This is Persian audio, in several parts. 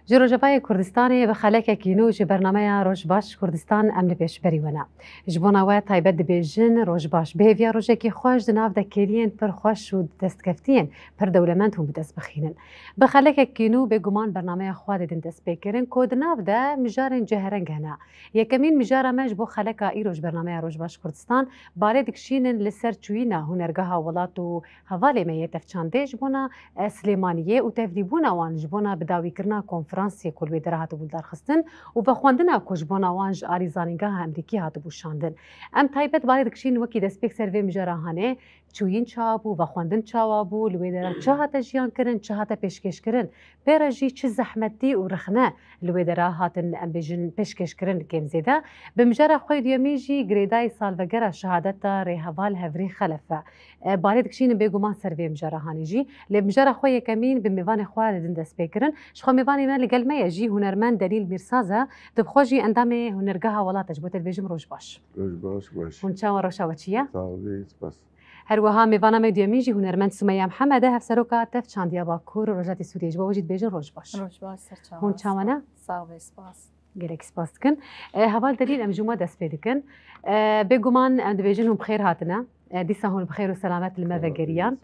جروجبای کردستان به خلک کینو ج برنامه روش باش کردستان امن پیش بری ونا جبونا و تایبت بیژن روش باش به ویا روزه کی خوش دناف د کلین پر خوش و دستکفتین پر دولمنت هم دست بخینن به خلک کینو به گمان برنامه خواد دین دست بکرین کود ناف ده مجارن جهرنگ هنا یکمین مجاره مج بو خلک ایروج برنامه روش باش کردستان باره دکشینن لسر چوینا هنرگاه ولات و حواله می تفچانده جبونا سلیمانیه و تفدیبونا وان جبونا بداوی کرنا فرانسیه کل بدر هاتو بولدار خستن و بخواندنا کجبونا وانج آریزانینگاه امریکی هاتو بوشاندن ام تایبت باری دکشین وکی دسپیک سروی مجراهانه چوین چابو و خواندن چاوابو لویدرا چه هاتا جیان کرن چه هاتا پیشکش کرن پیراجی چه زحمتی و رخنه لویدرا هاتن ام بیجن پیشکش کرن کم زیده بمجرا خوی دیمیجی گریدای سالوگر شهادت ریحوال هفری خلفه باری دکشین بگومان سروی مجراهانه جی لمجرا خوی کمین بمیوان خواه دن دسپیک کرن شخو میوانی من لقل ما يجي هنرمند دليل ميرسازة تبخوجي اندامي هنرجها ولاتش بوت الفيجم روج باش باش هون شاور روشاوتشيا صافي بس هروها ميفانا ميديا ميجي هنرمند سمية محمد هف سروكا تف شانديا باكور روجاتي سوريج بوجد بيجن روج باش سرچاوه هون شاوانا صافي سپاس گلک سپاس کن هوال دلیل ام جمعه دست پیدا کن بگومان ام دبیجنهم بخیر هاتنا دیسا هون بخیر و سلامت لما وگریان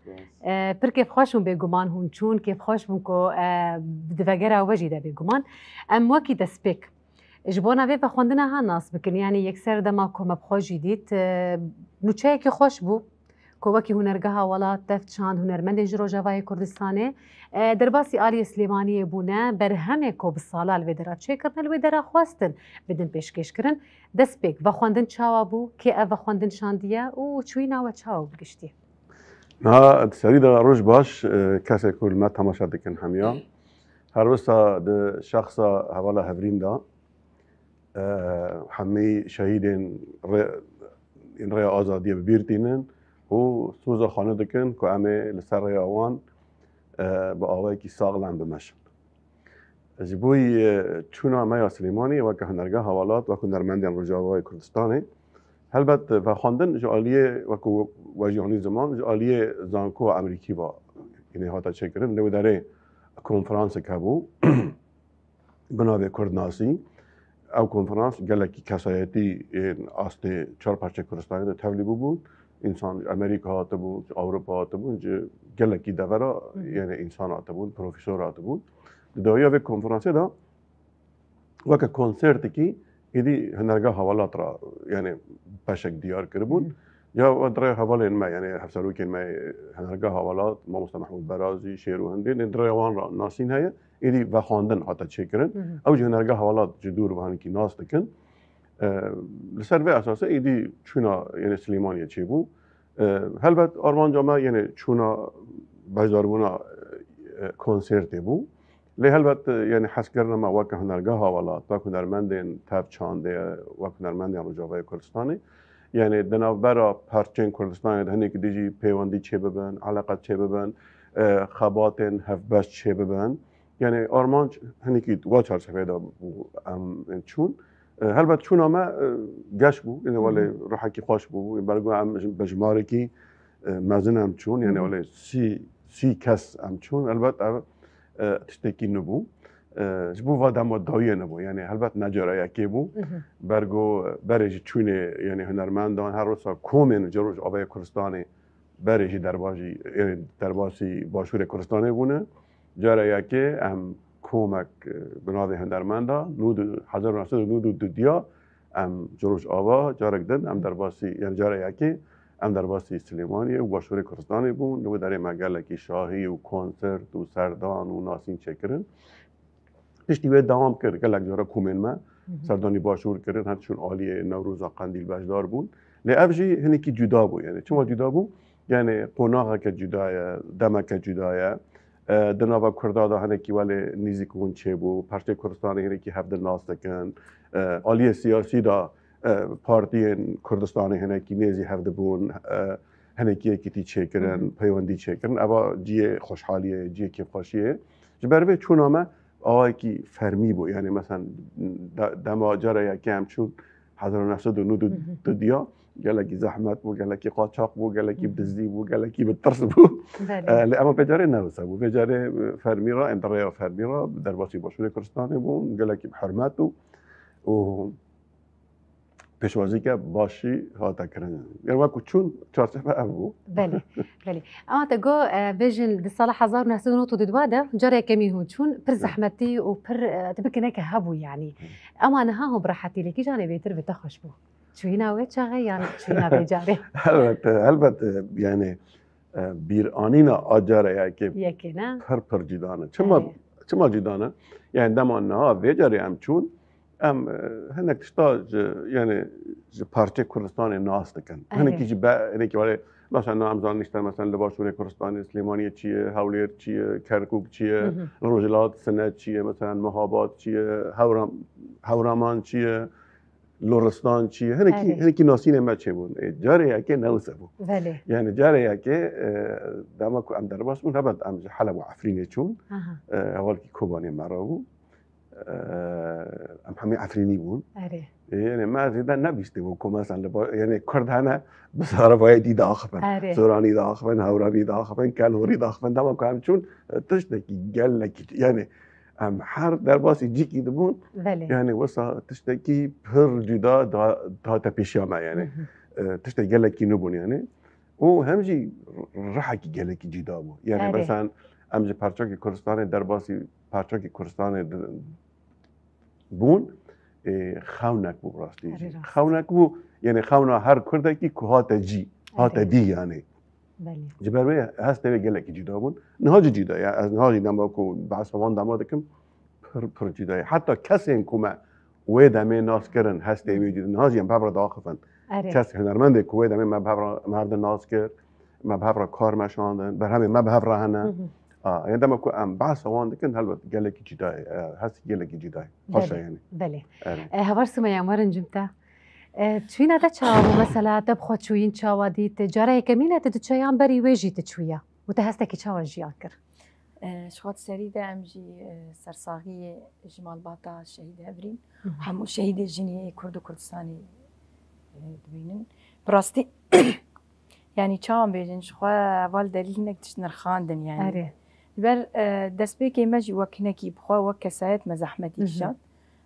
پر کیف خوشون بگومان هون چون کیف خوش بونکو دفگره وجیده بگومان ام وکی دست پیک جبونا وی بخوندنا ها ناس بکن یعنی یک سر دما کم بخوش جدید نوچه که خوش بو کوکی هنرگاه ولات دفت شاند هنرمند جروجاوای کردستانه درباسی آلی سلیمانی بونه برهمه کو بسالال ودرا چه کردن ودرا خواستن بدن پیشکش کردن دست بیگ و خواندن چاوابو که او خواندن شاندیه و چوینا و چاو بگشتی نه سریع روش باش کسی کل ما تماشا دکن همیا هر وستا د شخص حوالا هفرین دا همه شهیدین این رای آزادی ببیرتینن و سوز خانه دکن که همه لسر رای آوان با آوائی کی ساغلن بمشن جبوی چونا میا سلیمانی و که هنرگاه حوالات و که هنرمندین رجاوای کردستانه هلبت و خواندن جالیه و که واجهانی زمان جالیه زانکو امریکی با یعنی هاتا چه کرن لو داره کنفرانس کبو بنابه کردناسی او کنفرانس گلکی کسایتی آسته چهار پرچه کردستانی ده تولیبو بود انسان امریکا هاته بود اروپا هاته بود گلکی دورا یعنی انسان هاته بود پروفیسور هاته بود دویا به کنفرانس دا و که کنسرت کی ایدی هنرگاه حوالات را یعنی بشک دیار کرده بود یا و درای حوال ما یعنی هفسرو که ما هنرگاه حوالات ما مصطفی محمود برازی شیرو هندی درای وان را ناسین هیا ایدی و خواندن حتی چه کرن او هنرگاه حوالات جدور وان کی ناس دکن لسر به اساسه ایدی چونا یعنی سلیمانی چی بود هلبت آرمان جامعه یعنی چونا بجداربونا کنسرتی بود لی هلبت یعنی حس کردن ما وقت هنرگاه حوالات و هنرمندین تب چانده و هنرمندین رجاوای کردستانی یعنی دنابرا پرچین کردستانی هنی که دیجی پیوندی چه ببن علاقت چه ببن خباتین هفبش چه ببن یعنی آرمان هنی که واچار سفیده چون هلبت چون اما گش بود یعنی ولی روحی کی خوش بود برگو هم بجماره کی مزن هم چون یعنی ولی سی کس هم چون البته تشتکی نبود جبو وادم دایی نبود یعنی البته نجاره یکی بود برگو برای چونه یعنی هنرمندان هر روز کومن جروج آبای کردستانی برای دربازی یعنی دربازی باشور کردستانی بونه جاره یکی هم کومک بنابه هنرمندا نود 1992 دیا ام جروج آوا جارک دن ام درباسی یعنی جاره یکی ام درباسی سلیمانی و باشور کردستانی بون نو در مگل کی شاهی و کنسرت و سردان و ناسین چکرن پشتی به دوام کرد گلک جاره کومن ما سردانی باشور کردن هرچون عالی نوروز قندیل بجدار بون لعبجی هنی کی جدا بود یعنی چون جدا بود یعنی قناغ که جدایه دمک جدایه دنابا کردادا هنه کی ولی نیزیکون چه بو پرچه کردستانی هنه کی هفته ناس دکن عالی سیاسی دا پارتی کردستانی هنه کی نیزی هفته بون هنه کی تی چه کرن پیوندی چه کرن اوا جیه خوشحالیه جیه کی خوشیه جبربه چون آمه آوای کی فرمی بو یعنی مثلا دما جاره یکی هم چون 1992 دیا gelekî zehmet bû, gelekî qaçaq bû, gelekî bidizdî bû, gelekî bi tirs bû. Lê em vêcarê newisa bû. Vêcarê fermî ra em di rêya fermî ra bi derbasî Başûrê Kurdistanê bûn, gelekî bi hirmet û pêşwazîke başî hate kirin. Yani wekû çûn çarçeva ev bû. بله بله اما تگو بيجن دي صالح 1992 ددواده جرى كمي هو چون پر زحمتي و پر تبكنه كهبو يعني اما نهاهم براحتي لكي جاني بيتر بتخش بو شو هنا ويتش يعني شو هنا بيجاري البته yani bir anîna acare yekê يكنا pir cîdane. Çima cîdane? Yani dema niha vêcarê em çûn em hinek tişta yani ji parçe Kurdistanê nas dikin. Hinekî jî hinekî were mesela em zanîşte mesela li Başûrê Kurdistanê Slêmaniyê çi ye, Hewlêr çi ye, Kerkûk çi ye, Rojhilat Sinet çi ye, mesela Mehabat çi ye, Hewraman çi ye, Loristan çi ye. Hinekî nasînê me çêbûn. Carê yekê newise bû. Yani carê yekê dema ku em derbas bûn hebet em ji Heleb û Efrînê çûn. Hewalkî Kobanê me ra bû. em hemî Efrînî bûn. Yani me zêde nebîstî bû ku mesela yani Kurd hene bi Sarayevayê daxibin, Soranî daxibin, Hewranî daxibin, Kelhorî daxibin. Dema ku em çûn tiştekî gelekî yani em her derbasî cîkî dibûn. Yani wisa tiştekî pir cûda dihate pêşiya me yani. Tiştek gelekî nebûn yani. û hem jî rihekî gelekî cîda bû. Yani mesela em ji parçakê Kurdistanê derbasî parçakê Kurdistanê bûn xewnek bû rastî jî. Xewnek bû yani xewna her Kurdekî ku hate cî, hate dî yani. Ji ber wê hestê wê gelekî cîda bûn. Niha jî cîda ya ez niha jî dema ku behsa wan dema dikim pir cîda ye. Heta kesên ku me wê demê nas kirin hestê wê cî niha jî em bevra daxivin. Kes hunermendê ku wê demê me bevra nas kir, me bevra kar meşandin, berhemê me bevra hene. يعني دائما كو ام بعث وان دكن هلبت قالك جداي هسه قالك جداي خشة يعني بله هبرسو ما يامرن جمتا تشوينا تشاو مثلا تبخو تشوين تشاو دي تجارة كمينة تتشيان بري ويجي تشويا وتهستك تشاو جياكر شخوات سريدة امجي سرساغي جمال باطا شهيد ابرين هم شهيد جني كرد كردستاني دبينن براستي يعني تشاو بيجن شخوا وال دليل انك تشنر خاندن يعني بر دەستپێکی مەژی وەک هینەکی بخوا وەک کەسایەت مە زەحمەتی شات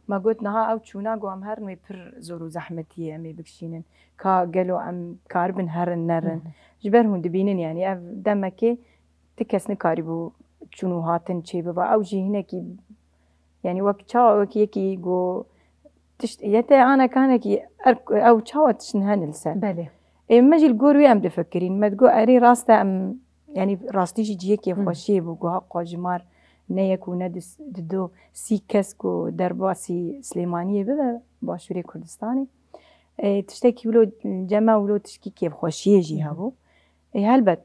ما گوت نەها ئەو چوونا گۆ ئەم هەر نوێ پر زۆر و زەحمەتیە ئەمێ بکشینن کا گەلۆ ئەم کار بن هەرن نەرن ji ber hûn dibînin yani ev demekê ti kes nikarî bû çûn û hatin çê bibe ew jî hinekî yani wek çawa wekî yekî got yete anekanekî ew çawa tiştin hene li ser me jî li gor wê em difekirîn me digot erê rast e em يعني راستي جي جيكي خوشي بوجو حقا جمار نيكو ندس دو سي كسكو درباسي سليمانية بذا باشوري كردستاني تشتكي ولو جمع ولو تشكي كيف خوشي جي هابو هلبت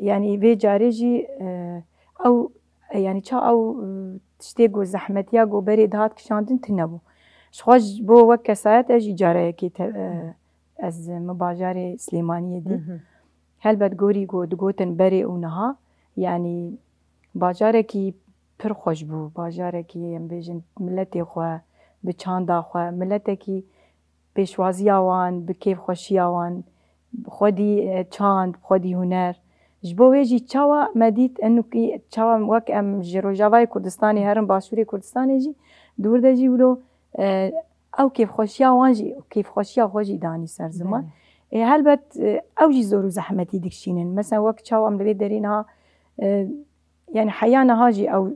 يعني في جاريجي او يعني شا او تشتكو زحمتيا جو بريد هات كشاندن تنبو شخوش بو وكسات اجي جاريكي از مباجاري سليمانية دي هلبت گوری گوتن بری اونها یعنی باجارکی پر خوش بو باجارکی ام بیجن ملتی خو به چاندا خو ملتکی پیشوازی آوان به کیف خوشی آوان خودی چاند خودی هنر جبو ویجی چاوا مدید انو کی چاوا وک ام جروجاوای کردستانی هرم باشوری کردستانی جی دور دجی ولو او کیف خوشی آوان جی کیف خوشی خوشی دانی سر زمان هلبت او جي زورو زحمتي دكشينن مثلا وقت شاو ام لبي درينها يعني حيانا هاجي او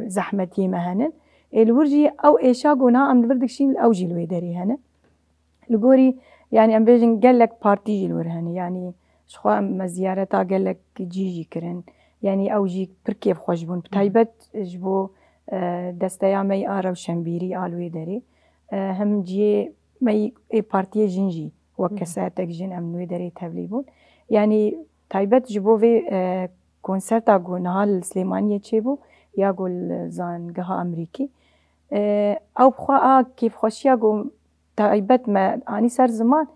زحمتي مهنن الورجي او ايشاغونا ام لبردكشين او جي لوي دري هنا لغوري يعني ام بيجن قالك بارتي جي الورهن يعني شخوا ام زيارتا قالك جي كرن يعني او جي بركيف خوشبون بتايبت جبو دستيا مي ارا وشمبيري الوي دري هم جي مي بارتي جنجي وكساتك جن أمنوي دري تبليبون يعني تايبت جبو في كونسرتا جو نهال سليمانية تشيبو يا جو زان جها أمريكي أو بخوا كيف خوشيا جو تايبت ما أني سر زمان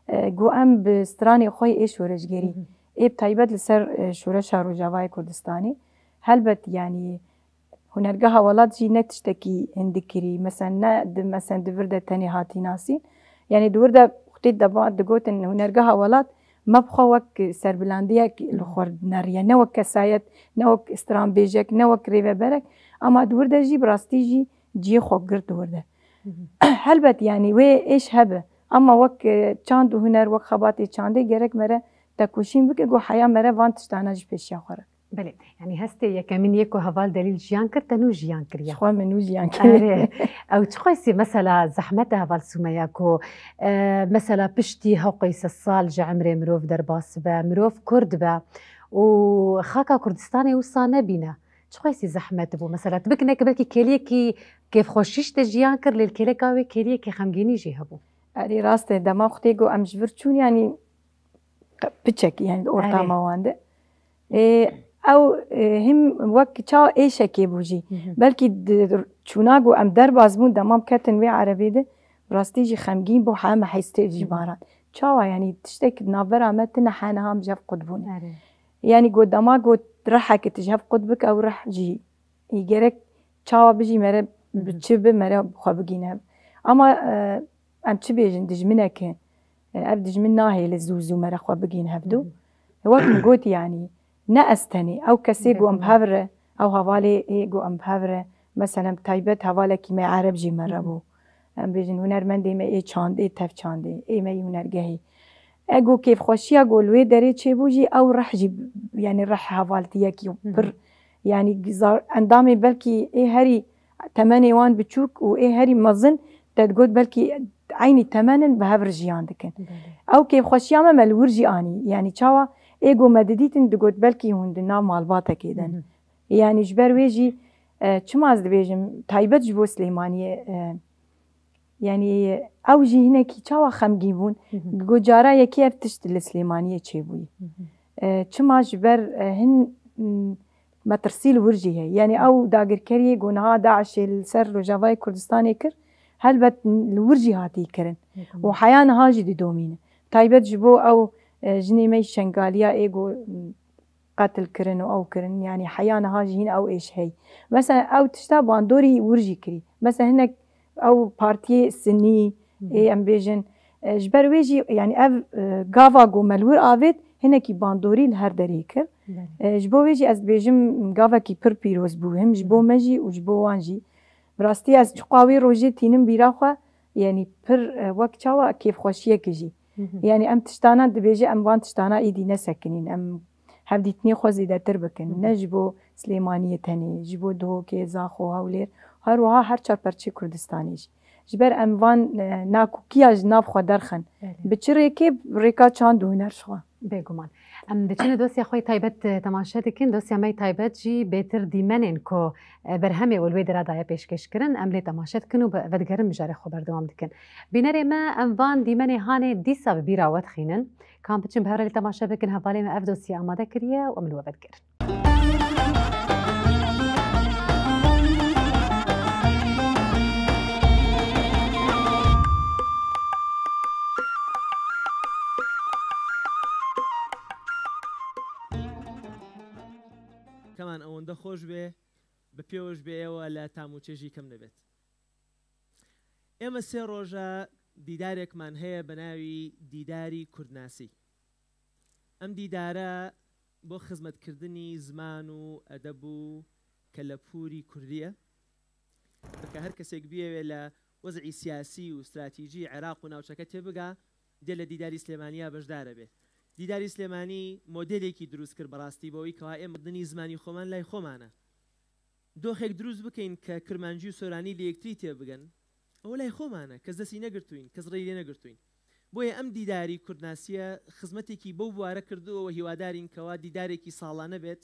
جو أم بستراني خوي إيش ورججري إيه تايبت لسر شورش روجاواي كردستاني هلبت يعني هنرجها ولاد جي نتشتكي هندكري مثلا مثلا دفرد تاني هاتي ناسين يعني دورده وقتی دگوتن هنرگاه ولات مبخوا وک سربلندیه لخورد نریه نه وک کسایت نه وک استرام بیجک نه وک ریوه برک اما دورده جی براستی جی خوب گرد دورده هلبت یعنی و ایش هبه اما وک چاند و هنر وک خباتی چانده گرک مره تکوشیم بکه گو حیا مره وان تشتانه جی پیشیا خوره بله يعني هستی یکمین یکو هوال دلیل جیان کرد تنو جیان کریه خو منو جیان کرد او تخويسي مثلا زحمت هوال سوميا كو مثلا بشتي هوقيس الصال جعمري مروف درباس با مروف كرد با وخاكا كردستاني وصانه بينا تخويسي زحمت بو مثلا تبكنك بلكي كيليكي كيف خوشيش تجيان كر للكيليكاوي كيليكي خمجيني جي هبو اري راسته دما ختيگو ام جبرچون يعني بچك يعني اورتا موانده او هم وك چا ايشكي بوجي بلكي چوناگو ام در بازمون دمام كتن وي عربي ده راستي جي خمگين بو حام حيستي جبارات چاوا يعني تشتك نافرا متنا حانا هم جف قطبون يعني قد دماغو رحك تجهف قطبك او رح جي يجرك چاوا بجي مره بتشب مره خبگينه اما ام چي بيجن دجمنك ابدج من ناهي للزوزو مره خبگين هبدو وقت مقوت يعني نأستني أو كسي جو أم بهفرة أو هوالي جو أم بهفرة مثلا تايبت هوالي كي ما عرب جي مربو أم بيجن هنرمندي ما چاند تف چاند ما هنرجهي أجو كيف خوشيا قولوي دري تشيبوجي أو رح جي يعني رح هوالتي كي بر يعني زار أندامي بلكي هري تماني وان بتشوك هري مظن تتقول بلكي عيني تمانن بهفر جيان دكن أو كيف خوشيا ما ملورجي آني يعني چاوا ایگو مددیتن دگوت بلکی هندنا مالباته کدن یعنی جبر ویجی چما از دبیجم تایبت جبو سلیمانیه یعنی او جی هنه کی چاوا خمگی بون گو جارا یکی افتشت لسلیمانیه چه بوی چما جبر هن مترسیل ورجی هی یعنی او داگر کریه گونها داعش السر رجاوای کردستانی کر هلبت الورجی هاتی کرن و حیان هاجی دی دومینه تایبت جبو او جني مي شنغاليا ايجو قتل كرن او كرن يعني حيانا هاجي هنا او ايش هي مثلا او تشتا باندوري ورجي كري مثلا هناك او بارتي سني اي ام بيجن جبر ويجي يعني اف غافا جو ملور افيت هناك باندوري الهر دريكر جبو ويجي از بيجم غافا كي بير بيروز بوهم جبو مجي وجبو وانجي براستي از قاوي روجي تينم بيراخوا يعني بير وقتها كيف خوشيه كجي يعني ام تشتانا دبيجي ام وان تشتانا ايدي نسكنين ام هبديتني خوزي دا تربكن نجبو سليمانية تاني جبو دو كي زاخو هاولير هروها هر چار پرچي كردستانيش جبر ام وان ناكو كيا جناب خو درخن بچري كي ريكا چان دونر شوا بگومان ام دچنه دوسیا خوی تایبت تماشا دکن دوسیا می تایبت جی بهتر دیمنن کو برهمه ولوی درا دای پیشکش کرن ام لی تماشا دکن و ودگرم مجاره خبر دوام دکن بینره ما ام وان دیمنه هانه دیسا بیراوت خینن کام بچن بهره لی تماشا بکن حوالی ما اف دوسیا آماده کریه و عملو بدگر كمان ئەوەندە خۆش بێ بە پێوەش بێ ئێوە لە تاموچێژی کەم نەبێت. ئێمە سێ ڕۆژە دیدارێکمان هەیە بە ناوی دیداری کوردناسی. ئەم دیدارە بۆ خزمەتکردنی زمان و ئەدەب و کەلەپوری کوردیە کە هەر کەسێک بێوێ لە وەزعی سیاسی و استراتیژی عێراق و ناوچەکە تێبگا دێ لە دیداری سلێمانیا بەشدارە بێ. دیداری سلێمانی مۆدلێکی دروست کرد بەڕاستی بەوەی کەوا ئێمە دنی زمانی خۆمان لای خۆمانە. دۆخێک دروست بکەین کە کرمانجی و سۆرانی لە یەکتری تێبگەن ئەوە لای خۆمانە کەس دەستی نەگرتوین کەس ڕێی لێ نەگرتوین. بۆیە ئەم دیداری کوردناسیە خزمەتێکی بەو بوارە کردووەوە هیوادارین کەوا دیدارێکی ساڵانە بێت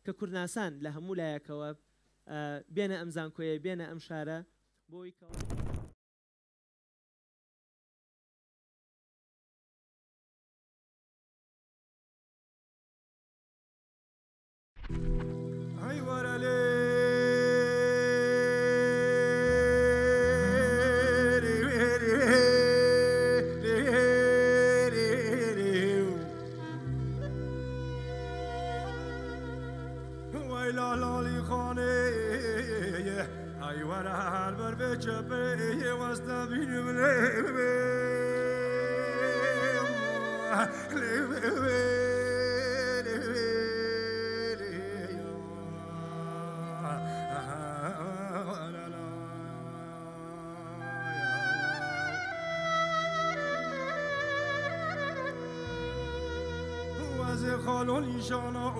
کە کوردناسان لە هەموو لایەکەوە بێنە ئەم زانکۆیە بێنە ئەم شارە بۆی خالونی شانا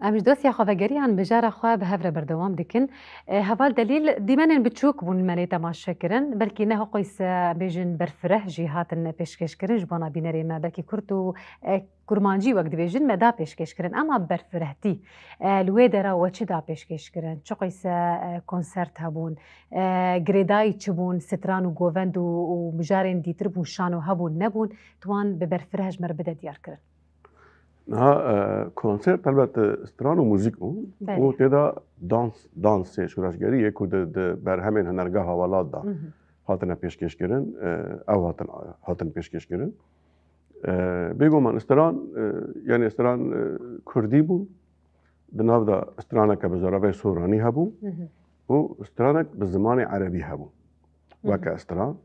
امش دوسیا خواگریان بجار خواب هفر بردوام دکن هوال دلیل دیمن بچوک بون منی تماشا کرن بلکی نه قیس بیجن برفره جهاتن پیشکش کرن جبانا بینری ما بلکی کردو کرمانجی وقت بیجن مدا پیشکش کرن اما برفرهتی لوی درا و چه دا پیشکش کرن چه قیس کنسرت هبون گریدای چبون ستران و گووند و مجارن دیتر بون شانو هبون نبون توان به برفرهج مربده دیار کرن ها کنسرت البته استران و موزیک بود و تدا دانس شورشگری که بر همین هنرگاه حوالات دا هاتن پیشکش کردن او هاتن پیشکش کردن بگو من استران یعنی استران کردی بود دناو دا استرانه که به زرابه سورانی هبو و استرانه به زمان عربی هبو وکه استران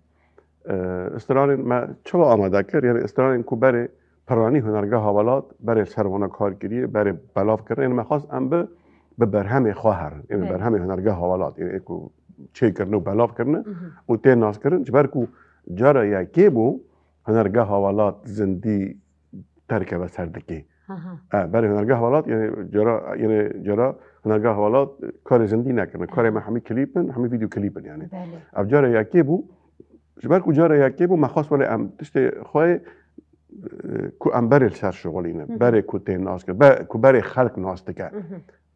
ما چه آماده کرد یعنی استران که بره پرانی هنرگاه حوالات برای سروانه کارگیری برای بلاف کردن یعنی مخواست ام به برهم خواهر یعنی برهم هنرگاه حوالات یعنی اکو چه کردن و بلاف کردن و تین ناس کردن جبر کو جارا یکی بو هنرگاه حوالات زندی ترکه و سردکی برای هنرگاه حوالات یعنی جارا هنرگاه حوالات کار زندی نکردن کار ما همه کلیپن همه ویدیو کلیپن یعنی اب جارا یکی بو جبر کو جارا یکی بو مخواست ولی ام تشت خواه کو ام برای سر شغلینه برای کو تین ناس کرد کو برای خلق ناس تکه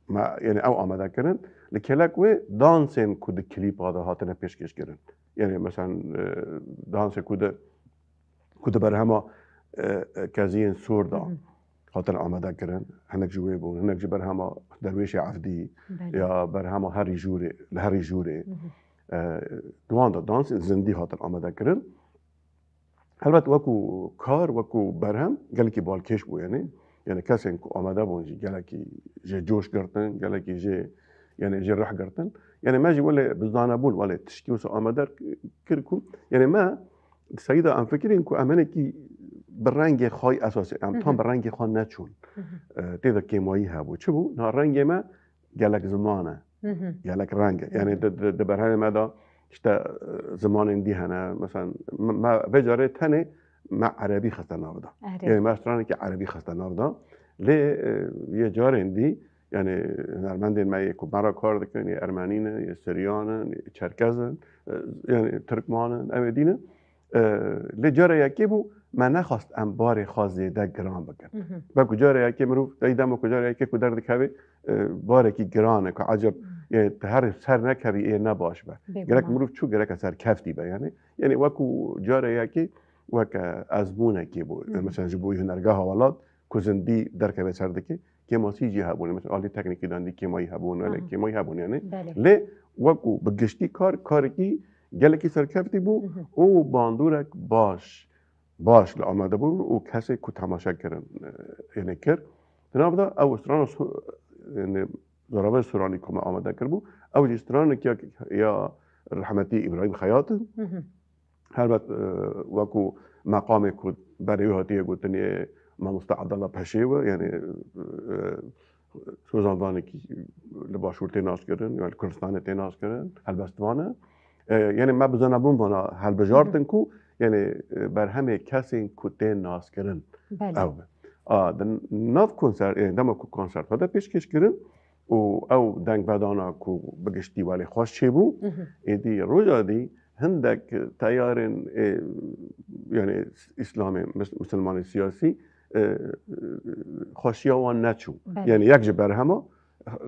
ما یعنی او آماده کردن لکلک و دانسین کو د کلیپ آده هاتن پیشکش کردن یعنی مثلا دانس کو د بر همه کازین سور دا هاتن آماده کردن هنک جوی بون هنک جبر همه درویش عفدی یا بر همه هری جوره دوان دا دانس زندی هاتن آماده کردن البته وکو کار وکو برهم گله کی بالکش بو یعنی کسی که آماده بونجی گله کی جوش گرتن گله کی یعنی رح گرتن یعنی ما جی ولی بزدانه بول ولی تشکیوس آماده کرکو یعنی ما سعیده ام فکرین که امنه کی برنگ خای اساسی ام تام برنگ خای نچون تیدا کیمایی هبو چه بو نه رنگ ما گلک زمانه گلک رنگ یعنی د برهم ما دا işte zamanın dihana mesela ma vecare tane ma Arabi xastanavda yani ma strani ki Arabi xastanavda le ye carendi yani Ermendin ma ku mara kar dikin ya Ermenine ya Suriyanın ya Çerkezin yani Türkmanın evedine le care yaki bu ma nakhast em barê xazê de giran bikin belku care yaki mirov deydem ku care yaki ku derdik hevê barekî giran e ku aceb her ser nekevî ê nebaş be gerek mirov çû gerek ser kefdî be yani wekû care yekî weke ezbûnekî bû mesela ji bo hunergeha welat ku zindî derkeve serdikê kêmasî jî hebûne mesela alî teknîkî dandî kêmayî hebûn wele kêmayî hebûn yani lê wekû bi giştî karekî gelekî serkeftî bû û bandorek baş li amade bû û kesê ku temaşa kirin yani kir Cenab da ew strana yani zarave Surani ku me amade kirbû ew jî stranekî ya rahmetî İbrahim Xeyatin helbet wekû meqamê ku berê wî hatiye gotinê Mamosta Abdallah Peşê yani sozanvanekî li başûr tê nas kirin ya li Kurdistanê tê nas kirin helbestvan e yani me bi zanebûn bana helbijartin ku yani berhemê kesên ku tê nas kirin ew be nav konser yani dema ku konsert veda pêşkêş kirin û ew dengvedana ku bi giştî welê xweş çêbû êdî roja dî hindek teyarên yani İslamê Müslümanê siyasî xweşiya wan neçû yani yek ji berhema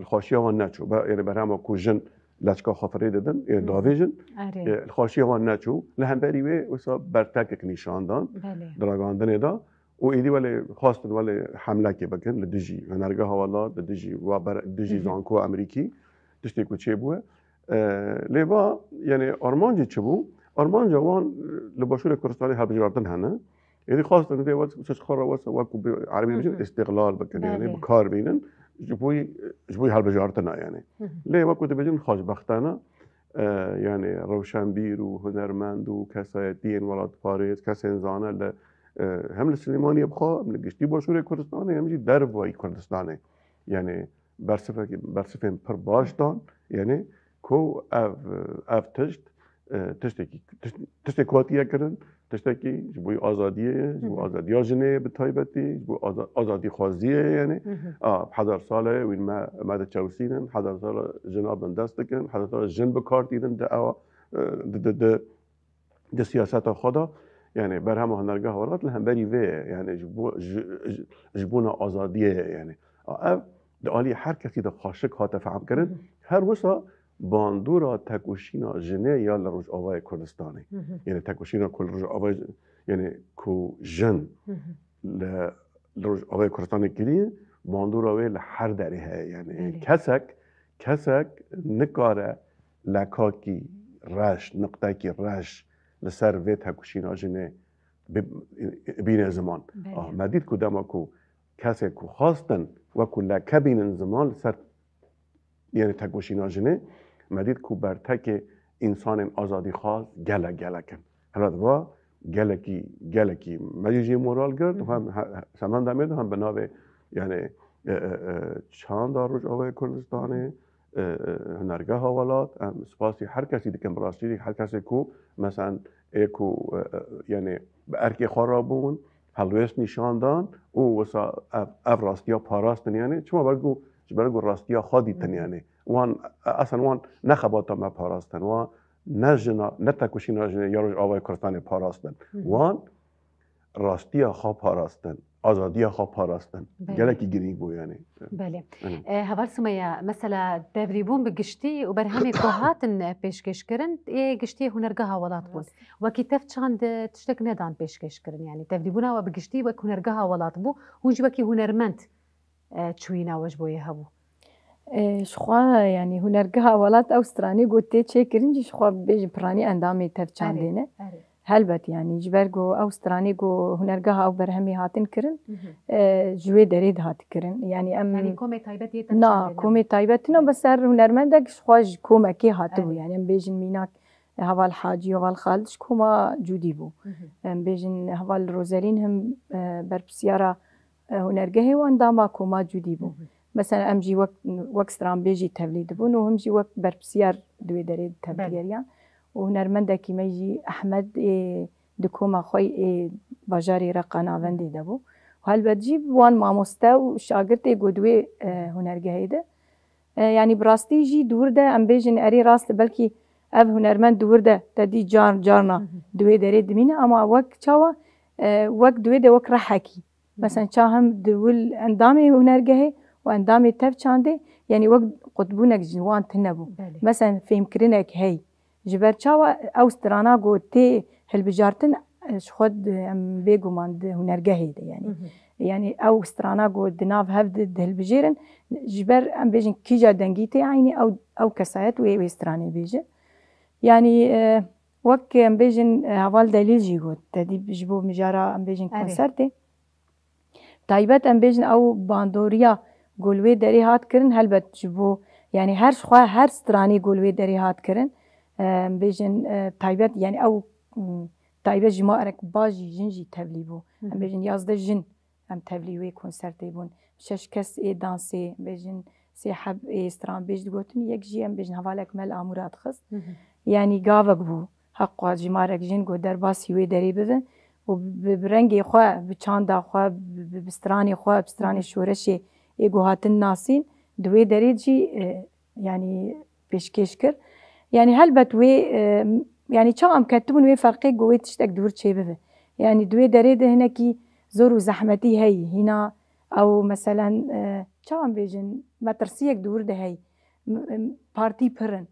xweşiya wan neçû yani berhema ku jin leçka xwe didin yani davêjin xweşiya wan neçû li hemberî wê wisa bertekek nîşandan diragandinê da û êdî welê xwastin welê hemlekê bikin li dijî hunergeha welat li dijî zankoya Amerîkî tiştê ku çêbûye lêva yani armancê çibû armanca wan li başûrê Kurdistanê hilbijartin hene êdî xwastin vê xwe wesa wekû bi erebî bijin istiqlal bikin yani bi kar bînin ji bo hilbijartina yani lê wekû dibêjin xweşbextane yani rewşenbîr û hunermend û kesayetiyên welatparêz kesên zane li hem li Silêmaniyê bixwe hem li giştî başûrê Kurdistanê hem jî dervayî Kurdistanê yani bersifên pir baş dan yani ku ev tiştê ku hatiye kirin تشتكي جبوي آزادية جبو آزادية جنة بتايبتي جبو آزادي خوازية يعني بحضر صالة وين ما تشوسينن حضر صالة جناب دستكن حضر صالة جن بكارتينن ده سياسات خدا يعني برهم هنرجع ورات لهم بري في يعني جبونا آزادية يعني ده عالی هر کسی ده خاشق هات فهم کرد هر وسا باندورا تکوشینا جنه یا لروج آوای کردستانی یعنی تکوشینا کل روج آوای یعنی کو جن لروج آوای کردستانی کلیه باندورا وی لحر داره های یعنی کسک نکاره لکاکی رش نقطه کی رش لسر وی تکوشینا جنه بین زمان مدید کدام کو کسی کو خواستن وكل كابين زمان سر يعني تكوشينا جنه مديد كو برتك انسان آزادي خاص گله کن هلا دوا گلکی مجيجي مورال گرد هم سمان دمید هم بنابه يعني چند داروج آوای کردستانه هنرگاه حوالات سپاسی هر کسی دیگه براستی هر کسی کو مثلا اكو يعني بأركي خرابون هلویس نشان دان او وسا اف راستیا پاراستن یعنی چما برگو راستیا خادیتن یعنی وان اصلا وان نخباتا ما پاراستن وان نتکوشینا جنه یاروج آوای کردستان پاراستن وان راستیا خواه پاراستن آزادیا خواه پاراستن گلکی گرینگ بو یعنی بله هوال سمية مثلا تدريبون بقشتي وبرهمي كوهاتن بيشكش كرن قشتي هنرجها ولات بون وكيتف چند تشتك ندان بيشكش كرن يعني تدريبونا وبقشتي وهنرجها ولات بو ونجبكي هنرمنت تشوينا وجبو يهبو شخوا يعني هنرجها ولات أوستراني قلت تشي كرنجي شخوا بيجي براني أندامي تف چندينه هلبت يعني جبرگو أوستراني جو هنرجها أو برهمي هاتن كرن جوي دريد هات كرن يعني يعني كومي تايبتي نا كومي تايبتنا بس هنرمندك شخواج كوما كي هاتو يعني بيجن ميناك هوا الحاجي وهوا الخالدش كوما جودي بو بيجن هوا الروزالين هم بربسيارة هنرجهي وانداما كوما جودي بو مثلا أمجي وقت ستران بيجي تبليد بون وهمجي وقت بربسيار دوي دريد تبليريان وهنرمندكي ميجي أحمد دكوما خوي باجاري رقانا فندي دبو وهل بتجيب وان ماموستا وشاگرد قدوي هنرجهي ده يعني براستي جي دور ده ام بيجن اري راست بلكي اب هنرمند دور ده تدي جارنا دوي دريد مينا اما وقت چاوا وقت دوي ده وقت رحكي مثلا چاهم دول اندامي هنرجهي واندامي تف چانده يعني وقت قطبونك جوان تنبو مثلا فهم كرينك هي جبر چاوا اوسترانا گو تي هلبجارتن خود ام بيگو ماند هنرجهي ده يعني اوسترانا گو دناف هفد هلبجيرن جبر ام بيجن كيجا دنگيتي عيني او كسايت وي استراني بيجي يعني وك ام بيجن هوال دليل جيگو تدي بجبو مجارا ام بيجن كونسرتي تايبت ام بيجن او باندوريا گولوي دري هات كرن هلبت جبو يعني هر شخوا هر استراني گولوي دري هات كرن بيجن تايبت يعني او تايبت جماعرك باجي جنجي تبليبو بيجن يازده جن ام تبليوي كونسرتي بون شش كس دانسي بيجن سي حب استران بيج دغوتن يك جي ام بيجن حوالك مل امورات خص يعني غاوك بو حق جماعرك جن گو درباس يوي دري بده وبرنگي خو بچاندا خو بستراني خو بستراني شورشي ايگو هاتن ناسين دوي دريجي يعني بيشكشكر يعني هلبت وي يعني چا ام كتبون وي فرقي گوي تشتك دور چي بده يعني دوي دريد هناكي زور وزحمتي هي هنا او مثلا چا ام بيجن مترسيك دور ده هي بارتي برن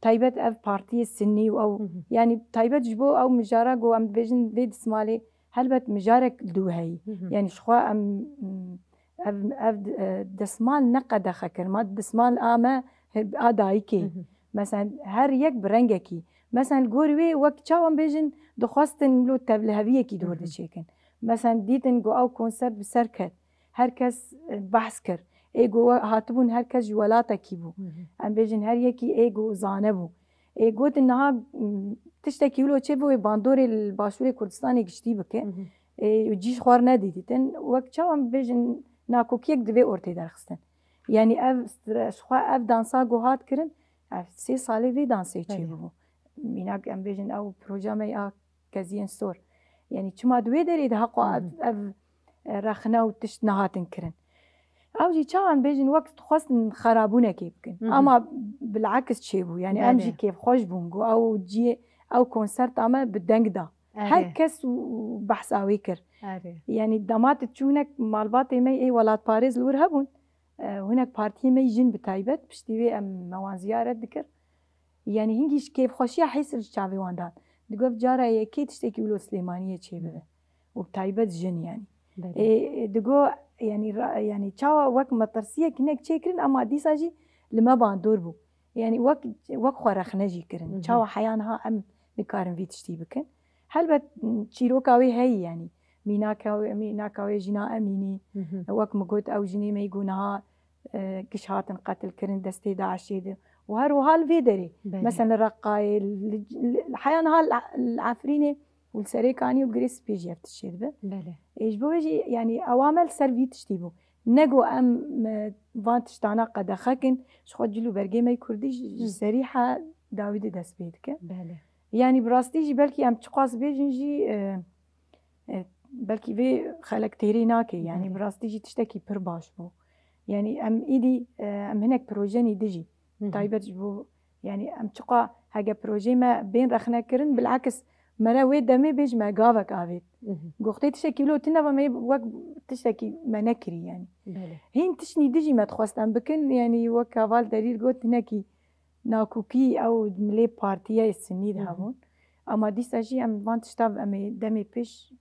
تايبت اف بارتي السني او يعني تايبت جبو او مجارا جو ام بيجن بيد اسمالي هلبت مجارك دو هي يعني شخوا ام دسمال نقد خكر ما دسمال اما ادايكي مثلا هر يك برنگكي مثلا گوروي وقت چاوم بيجن دخواستن لو تبلهويه كي دور دچيكن مثلا ديتن جو او كونسرت بسركت هر کس بحث كر ايگو هاتبون هر کس جوالاتا كي بو ام بيجن هر يكي ايگو زانبو ايگو تنها تشتكي له چه بو باندور الباشور كردستاني گشتي بك جيش خوار نديدتن وقت چاوم بيجن ناكوكيك دوي اورتي درخستن يعني اف شخوا اف دانسا جو هات كرن 3 سالي في دانسي چي بو ميناك ام بيجن او بروجامي تشكزين سور يعني چما دوي دري ده حقو اف رخنا و تشت نهاتن كرن او جي چاوان بيجن وقت خواستن خرابونه كي بكن اما بالعكس شيبو يعني امجي كيف خوش بونغو او جي او كونسرت اما بدنگ دا هر كس بحث اويكر يعني دامات تشونك مالبات مي اي ولات باريس لور هبون هناك بارتي مي جن بتايبت بشتوي ام موان زيارت ذكر يعني هنجيش كيف خوشي حيس الشعبي واندان دقوف جارة يكي تشتكي ولو سليمانية تشيبه وبتايبت جن يعني دقو يعني تشاوا وك مطرسية كنك تشيكرن اما دي ساجي لما باندور بو يعني وك خورخ نجي كرن تشاوا حيانها ام نكارن في تشتي بكن هل تشيروكاوي هي يعني ميناكاوي جنا اميني وك مقود او جني ما يقونها كشهات قتل كرن دستي داعش وهروها الفيدري مثلا الرقاي حيانها العفرينه والسريكاني وجريس بيجي بتشيد به ايش بوجي يعني اوامل سيرفي تشتيبو نجو ام فانتشتانا قد خكن شخو جلو برجي ما كردي سريحه داوود داس بيدك يعني براستيجي بلكي ام تقاس بيجنجي بلكي في خلق تيريناكي يعني براستيجي تشتكي بر باش بو يعني ام ايدي ام هناك بروجيني ديجي طيبت جبو يعني ام تقا هاجا بروجي ما بين رخنا كرن بالعكس مرا ويد دمي بيج ما قافك عبيد قوختي تشتكي لو تنبا ما وقت تشتكي ما نكري يعني هين تشني ديجي ما تخواست ام بكن يعني وكافال دليل قلت هناكي ناكوكي او ملي بارتيا السنيد هون اما دي ساجي ام فان تشتاب ام دمي بيش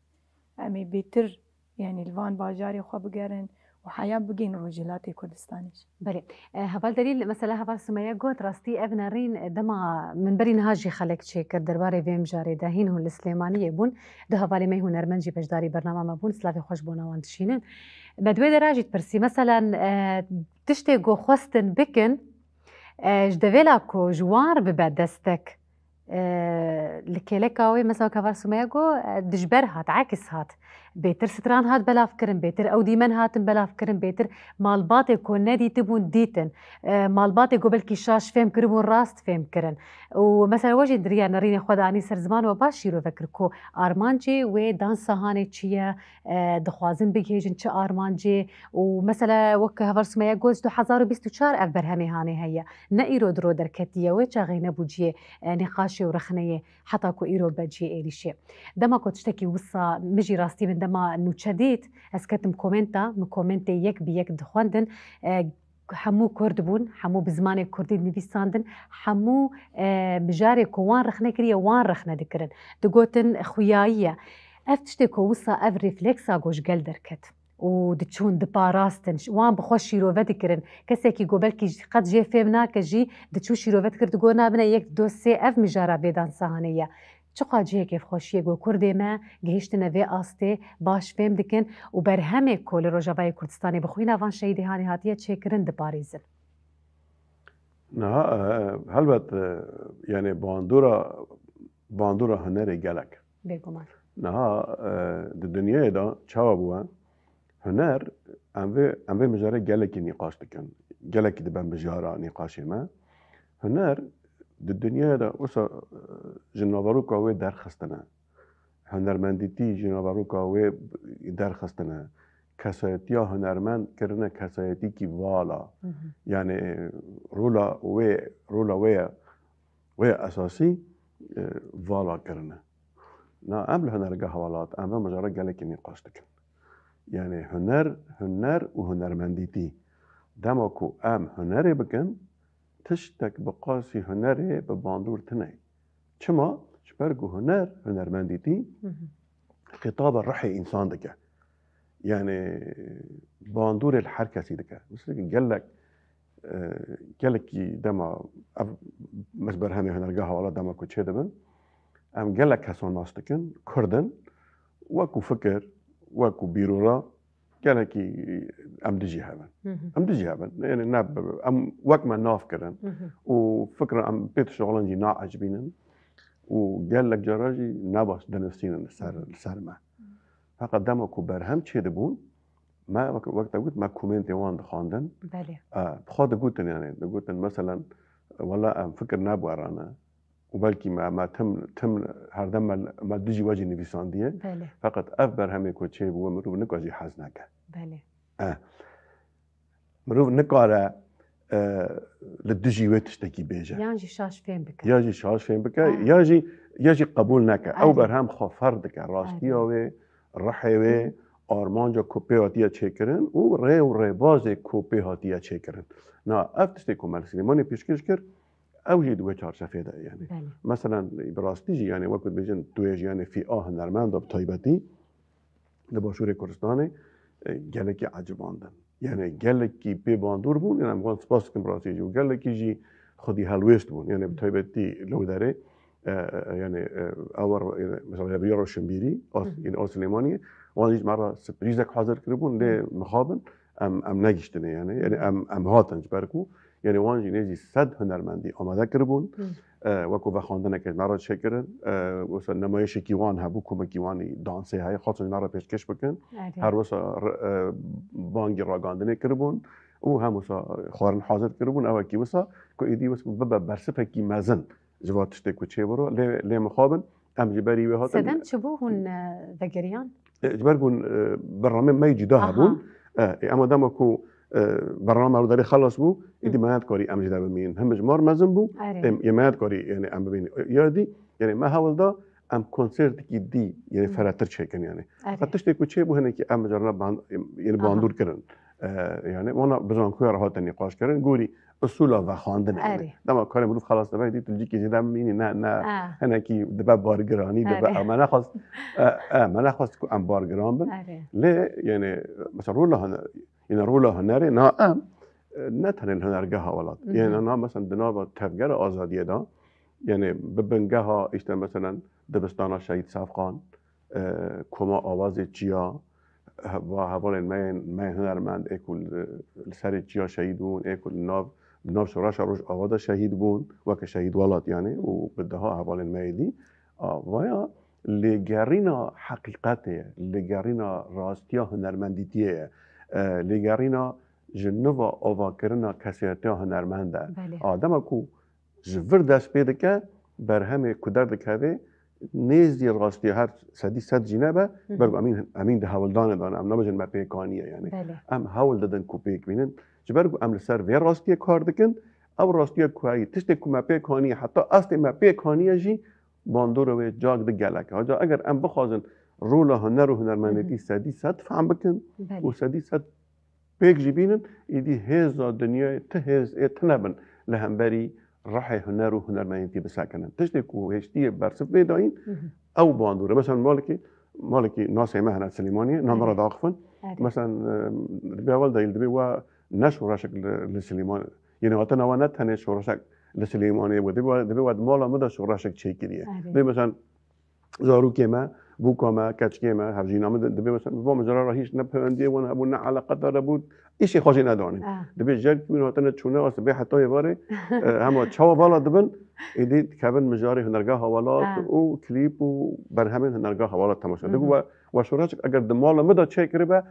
ام بيتر يعني الفان باجاري خو بقرن وحياة بقين روجلاتي كردستانيش بلي هفال دليل مثلا هفال سمية قوت راستي ابن رين دما من برين هاجي خلق شيكر درباري فيم جاري داهين هو السليمانية بون ده هفالي مي هو نرمنجي بجداري برنامج مبون سلافي خوش بونا وانتشينن بدوي دراجي تبرسي مثلا تشتيقو خوستن بكن جدويلاكو جوار ببعد دستك لكيلكاوي مثلا كفار سمياغو دجبر هات عاكس هات بيتر ستران هات بلا فكرن بيتر او ديمن هات بلا فكرن بيتر مالباتي كو نادي تبون ديتن مالباتي قبل كيشاش فهم كربون راست فهم كرن ومثلا وجه دريا نريني خدا عني سر زمان وباشيرو فكر كو ارمانجي و دانسا هاني تشيا دخوازن بيجيجن تش ارمانجي ومثلا وك هفار سمياغو 2024 اف برهمي هاني هيا نايرو درو دركتيه وچا غينا بوجيه نقاش ورخنية حتى كو إيرو بجي إيريشي دما كنت تشتكي وصا مجي راستي من دما إنه شديد أسكتم كومنتا يك بيك دخواندن حمو كردبون حمو بزمان كردي نبيساندن حمو مجاري كوان رخنا كريا وان رخنا دكرن دقوتن خوياية أفتشتكو وصا أف ريفلكسا جوش قلدر كت ودتشون دباراستن وان بخوش شيروفات كرن كسيكي قبل كي قد جي فيمنا كجي دتشو شيروفات كرد قونا بنا يك دوسي اف مجارة بيدان سهانية چقا جي كيف خوشيه قو كردي ما جهشتنا في آستي باش فيم دكن وبرهمي كل روجاباي كردستاني بخوينا فان شيدي هاني هاتية تشيكرن دباريزن هلبت يعني باندورا هنري جالك بيقومان الدنيا دا چاوا هنر ام به مجاره گلکی نقاش دکن گلکی دبن بجاره نقاشی ما هنر الدنيا دا وسا جنوبروكا و درخستنا هنرمندیتی جنوبروكا و درخستنا کسایتی هنرمند کرنه کسایتی کی والا يعني رولا و اساسی والا کرنه نا ام هنرگه حوالات ام به مجاره گلکی نقاش دکن يعني هنر و هنرمندیتی دماکو ام هنری بکن تشتك بقاسي هنري بباندور تناي چما شبرقو هنرمنديتي خطاب الرحي انسان دكا يعني باندور الحركه سيدكا مثل قالك دما مسبرهمي هنرجاها ولا دما كو تشدبن ام قالك هسون ناستكن كردن وكو فكر وكو بيرورا قالك ام دجي هبن يعني ناب ام وقت ما نافكرن وفكره ام بيت شغلان جي عجبينن وقال لك جراجي ناباش دنفسين السر ما فقط دمكو برهم تشي دبون ما وقت قلت ما كومنتي وان خاندن بله بخاطر قلت يعني قلت مثلا والله ام فكر نابو ارانا وبلكي ما تم هردم ما دجي وجه نویساندیه فقط اف برهمه کو چه بو مرو نکاجی حز نکه بله مرو نکاره لدجي وتشتكي بيجا ياجي شاش فين بك ياجي شاش فين بك ياجي قبول نك او برهم خفردك راستي او رحيوي آرمانجا کوپی هاتیه چکرن و ری باز کوپی هاتیه چکرن نه افتشتی که مال سلیمانی پیشکش کرد اوجی دوی چارچفه ده یعنی مثلا براستی جی یعنی وقت بیجن دوی یعنی فی هنرمند و تایبتی لباشور کردستان گلکی عجباندن یعنی گلکی بی باندور بون یعنی امکان سپاس کم براستی جی و گلکی جی خودی هلویست بون یعنی تایبتی لو داره یعنی اور مثلا بیارو شنبیری یعنی آل سلیمانی وانيش مرة سبريزك حاضر كربون ليه مخابن ام نجشتني يعني ام هاتنج بركو يعني وانجي نيجي صد هنرمندي آماده كربون وكو بخواندن که مرا شکرن واسه نمایش کیوان هبو کم کیوانی دانسه های خاطر مرا پیشکش بکن هر واسه بانگی راگاندنه کربون او هم واسه خارن حاضر کربون او کی واسه کو ایدی واسه ببا برسفه کی مزن جواتش تکو چه برو لی مخابن ام جبری و هاتن سدن چبو هون ذگریان جبركون برنامج ما يجي ده بون اما دام كو برنامج رو داري خلص بو إدي ما يذكري أم جدا بمين هم جمار مازن بو ما يذكري يعني أم بمين يادي يعني ما هول ده أم كونسرت كي دي يعني فراتر شيكن يعني حتى تيجي شيء بو هنا كي أم جرنا يعني باندور كرن يعني وانا بزن كوي راحت النقاش كرن قولي اصولا و خواندن يعني دام کار مروف خلاص دبا دي تلجي كي جدا ميني نه هنا كي دبا بارگراني دبا ما نخواست ما نخواست ام بارگران بن ليه يعني مثلا رولا هنري نا نتن الهنرگاه ولات يعني انا مثلا دنا تفجر آزادی دا يعني ببنگاه اشته مثلا دبستان شهید صفقان کما آواز چیا و حوال ما هنرمند اکل سر چیا شهیدون اکل ناف شورش روش آواز شهید بون و که شهید ولات يعني و بدها حوال الميدي ويا لجارينا حقيقته لجارينا راستيا هنرمنديتيه لجارينا جنوا آواکرنا کسیته هنرمنده آدم کو جور دست پیدا که بر همه کدر دکه نیزی راستی هر صد جنبه برگو امین ده حولدان دان ام نمجن مپی کانیه یعنی ام حول دادن کوپیک بینن جبرگو ام لسر وی راستی کار دکن او راستی کوایی تشت کو مپی کانیه حتی اصل مپی کانیه جی باندور و جاگ ده گلک آجا اگر ام بخوازن رولا هنر و هنرمندی صد فهم بکن و صد پیک جی بینن ایدی هزا دنیای تهز تنبن لهمبری راح هنر و هنرمندی بسکنن تشت کو هشتی برسف بیداین او باندوره مثلا مالکی ناس مهنت سلیمانی نامرا داخفن مثلا بیاول دایل دبی و نشو راشک لسلیمان یعنی وقتا نوانت تنه شو راشک لسلیمانی و دبی و مالا مدا شو راشک چیکریه دبی مثلا زارو کما بوكما كاتشكيما هفجينا دبي مثلا بوم جرا راهيش نبهندي وانا ابونا على قدر بود ايش خوشينا دوني دبي جاك من وطن تشونا وسبي حتى يباري هم تشوا بالا دبن ايدي كابن مجاري هنرجا حوالات و كليب و برهمن هنرجا حوالات تماشا دغ وشوراش اگر دمال مدا تشيك ربا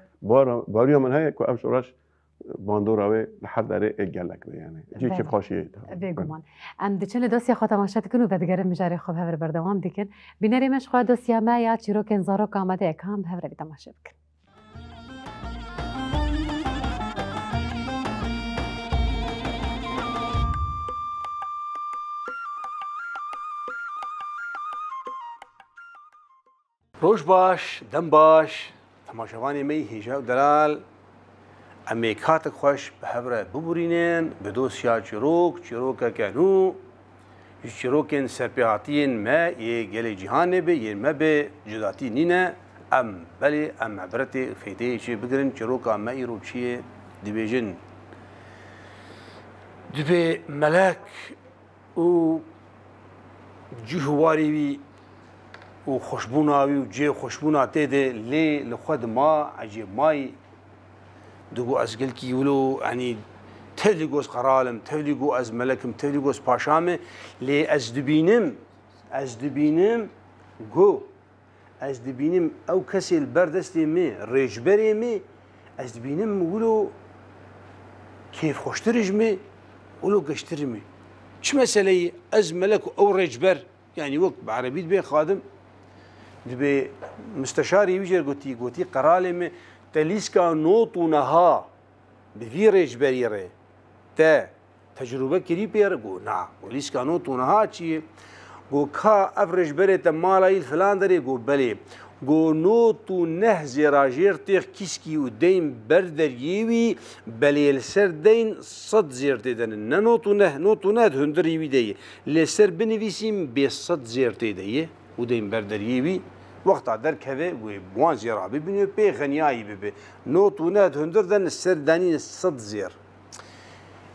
باريو من هي كو شوراش باندوراوي لحد داره اگلک يعني جي كيف خوشيه بگومان ام دچل دوسیا خو تماشا کنو بدگر مجاری خوب هور بردوام دیکن بینری مش خو دوسیا ما یا چیرو کن زارو کامده اکام هور بی تماشا بکن روش باش دم باش تماشاوانی می هیجا دلال امریکات خوش به هفره ببرینن به دوسیا چروک کنو چروکن سرپیاتین ما یه گل جهان به یه ما به جداتی نینه بله عبرت فیده چی بگرن چروک ما ایرو چیه دیویژن دبی ملک و جهواری و خوشبوناوی و جه خوشبونا تیده لی لخود ما عجیب مای دگو از گل کی ولو يعني تفلقوس قرالم تفلقو از ملكم تفلقوس باشامه لي از دبينم جو از دبينم او كسي البردستي مي ريجبري مي از دبينم ولو كيف خوشترج مي ولو قشترمي چ مسئله از ملک او رجبر يعني وقت بعربي دبي خادم دبي مستشاري ويجر قوتي قرالي من تليسكا نوت ونها بفي رجبري ري تا تجربه كري بير قو نا وليسكا نوت ونها چي قو كا افرج بري تمالا فلان دري قو بلي قو نوتو نه زراجير تيخ كيسكي ودين بردر يوي بلي السر دين صد زير تيدن نوتو نه هندر يوي دي لسر بنفيسيم بصد زير تيدي ودين بردر يوي وقت در كذا وبوان زيرا ببنيو بي غنياي ببي نوتو نه هندر دن السر دانين صد زير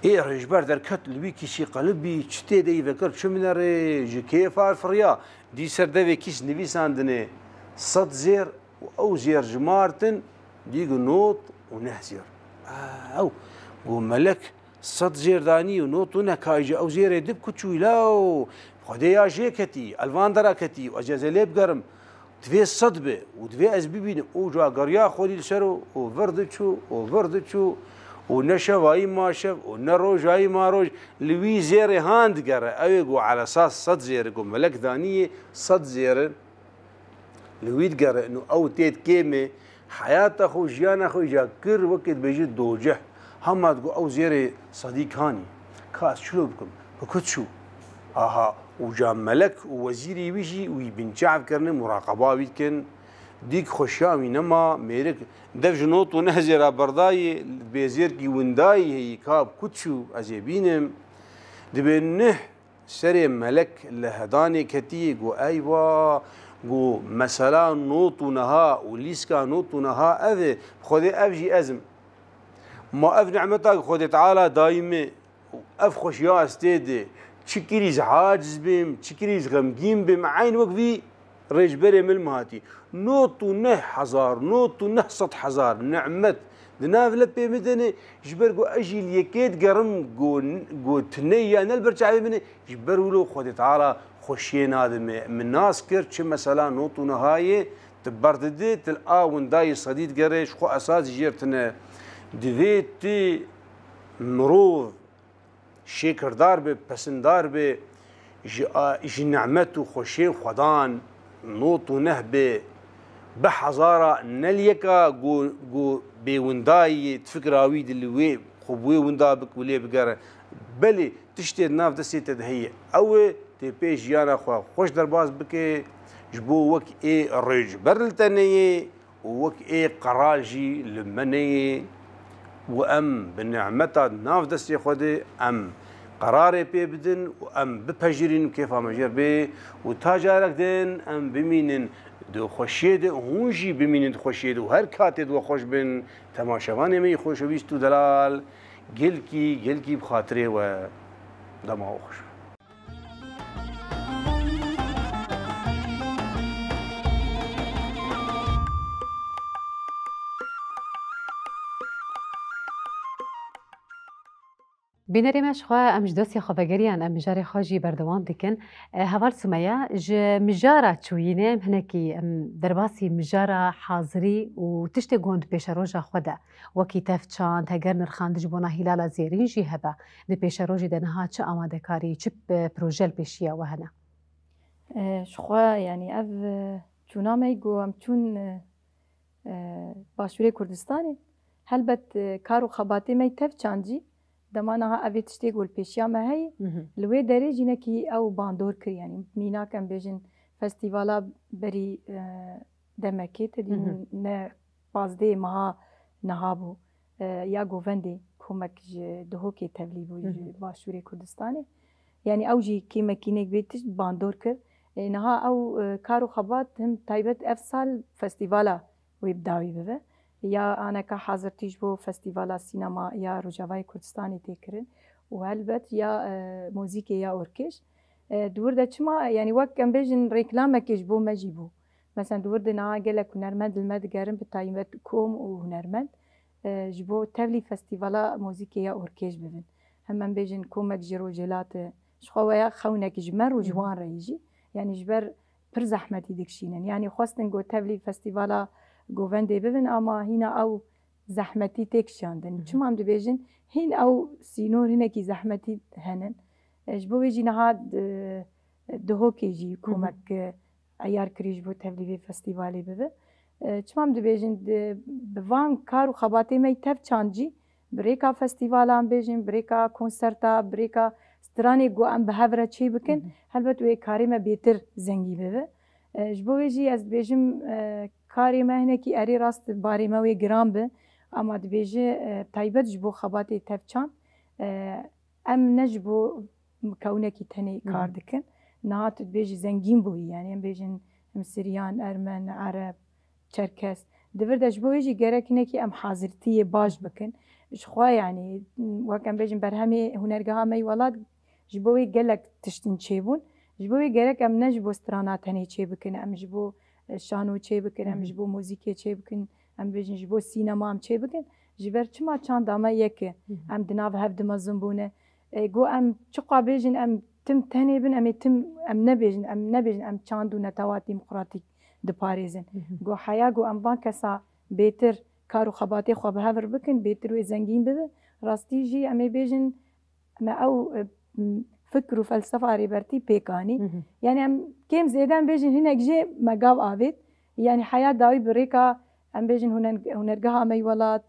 ايه رجبار در كت لوي كيشي قلبي چتي دي فكر شو من ري كيف فريا دي سر دبي كيس نفيساندني صد زير او زير جمارتن ديقو نوت ونه زير او قو ملك صد زير داني ونوت ونه كايجي او زير يدب كتشوي لاو خدي يا جيكتي الفان دراكتي واجازه ليب قرم دوی صدبه و دوی از ببینیم او جا گریا خودی لسرو و وردچو و نشوایی ما شف و نروجایی ما روج لوی زیر هاند گره اوی گو على اساس صد زیر گو ملک دانیه صد زیر لوید گره انو او تیت کیمه حیات خو جیان خو جا کر وقت بيجي دوجه هم تقول او زیر صديق هاني كاس شلو بكم بكت شو اها وجا ملك ووزيري ويجي ويبنشعب كرني مراقبه ويتكن ديك خوشامي نما ميرك دف جنوط ونهزر برداي بيزير كي ونداي هي كاب كتشو ازيبينم دبنه سري ملك لهداني كتي جو ايوا جو مثلا نوط ونها وليسكا نوط ونها اذ خذي افجي ازم ما اف نعمتك خذي تعالى دايمه اف خوشيا استيدي تشكريز عاجز بهم تشكريز غمجين بهم عين وقفي رجبري من المهاتي نوت ونه حزار نوت ونه صد حزار نعمت دناف لبي مدني جبر جو اجي اليكيد قرم جو تنيا نلبرجع مني جبر ولو خذ تعالى خوشين هذا من ناس كرتش مثلا نوت ونهايه تبرددي تلقى ونداي صديد قريش خو اساس جيرتنا دفيتي مروض شکردار به پسندار به جی نعمت و خوشی خدان نوت و نه به حزارة نلیکا گو بیوندای تفکراوی دلوی خوبوی وندا بک ولی بگره بلی تشتی ناف دستی تدهیه او تی پیش جیانا خوش درباز بکه جبو وک ای رج برلتنیه وک ای قراجی لمنیه وام بالنعمة ناف دستي خودي ام قراري بي بدن وام ببجرين كيف مجر بي وتاجارك دين ام بمينن دو خوشيد هونجي بمينن خوشيد وهر كاتي دو خوش بن تماشاواني مي خوش بيستو دلال جلكي بخاطري و دماغ خوش بینری مشخوا امج دوستی خبرگریان ام مجاری خواجی بردوام دکن هوال سمیا ج مجارا چوینه هنکی درباسی مجارا حاضری و تشت گوند پیش روزا خدا وکی تفچان هگر نرخاندج بونا هلال زیرین جی هبا د پیش روزی دنها چه آماده کاری چه پروژه پیشیا وهنا شخوا یعنی اف چونامه گو ام چون باشوری کردستانی هلبت کارو خباتی می تفچانجی دمانها أبي تشتغل بيشيا ما هي لوي درجة نكي أو باندور كري يعني مينا كان بيجن فستيفالا بري دمكيت دي ن بازدي مها نهابو يا جوفندي كومك دهوكي تبليبو باشوري كردستاني يعني أو جي كي مكينك بيتش باندور كر نها أو كارو خبات هم تايبت أفصل فستيفالا ويبداوي ببه یا أنا كحاضر تيجبو فستيفالا سينما يا روجاواي كردستاني تكرن وهلبت يا موسيقى يا أوركش دور ده چما يعني وقت كان بيجن ريكلامة كيجبو ما جيبو مثلا دور ده ناقلك هنرمند المد قرن بتايمت كوم وهنرمند جبو تبلي فستيفالا موسيقى يا أوركش ببن هم بيجن كومك جيرو جيلات شخويا خونك جمر وجوان ريجي يعني جبر پر زحمتي دكشينن يعني خواستن جو تبلي فستيفالا گوونده ببین اما هینا او زحمتی تکشاندن چون هم دبیجن هین او سینور هنکی زحمتی هنن ji bo wê jî niha dihokê jî komek eyar kirî ji bo tevlîvê festîvalê bibe. Çima em dibêjin bi van kar û xebatê me tev çand jî bi rêka festîvalan bêjin, bi rêka konserta, bi rêka stranê got em bi hev re çê bikin, helbet wê karê me bêtir zengî bibe. Ji bo wê jî ez dibêjim karê me hinekî erê rast barê me wê giran bi, ama dibêje taybet ji bo xebatê tev çand em ne ji bo kewinekî tenê kar dikin. Niha tu dibêjî zengîn bûyî, yani em bêjin em Siryan, Ermen, Ereb, Çerkes. Divir de ji bo wê jî gerek hinekî em hazirtiyê baş bikin. Ji xwe yani wek em bêjin berhemê hunergeha me welat ji bo wê gelek tiştên çêbûn. Ji bo wê gerek em ne ji bo strana tenê çê bikin, em ji bo şano çê bikin, em ji bo muzîkê çê bikin, em bêjin ji bo sînema em çê bikin. Ji ber çima çanda me yek e, em di nav hev dimezin bûne. Got em çiqa bêjin em tim tenê bin, em ê tim em nebêjin em çand û netewat demokratîk diparêzin. Got heya got em van kesa bêtir kar û xebatê xwe bi hev bikin, bêtir wê zengîn bibe. Rastî jî em ê bêjin me ew fikir û felsefa rêbertî pêk anî. Yani em kêm zêde em bêjin hinek jê me gav avêt. Yani heya dawî bi rêka em bêjin hunergeha me welat,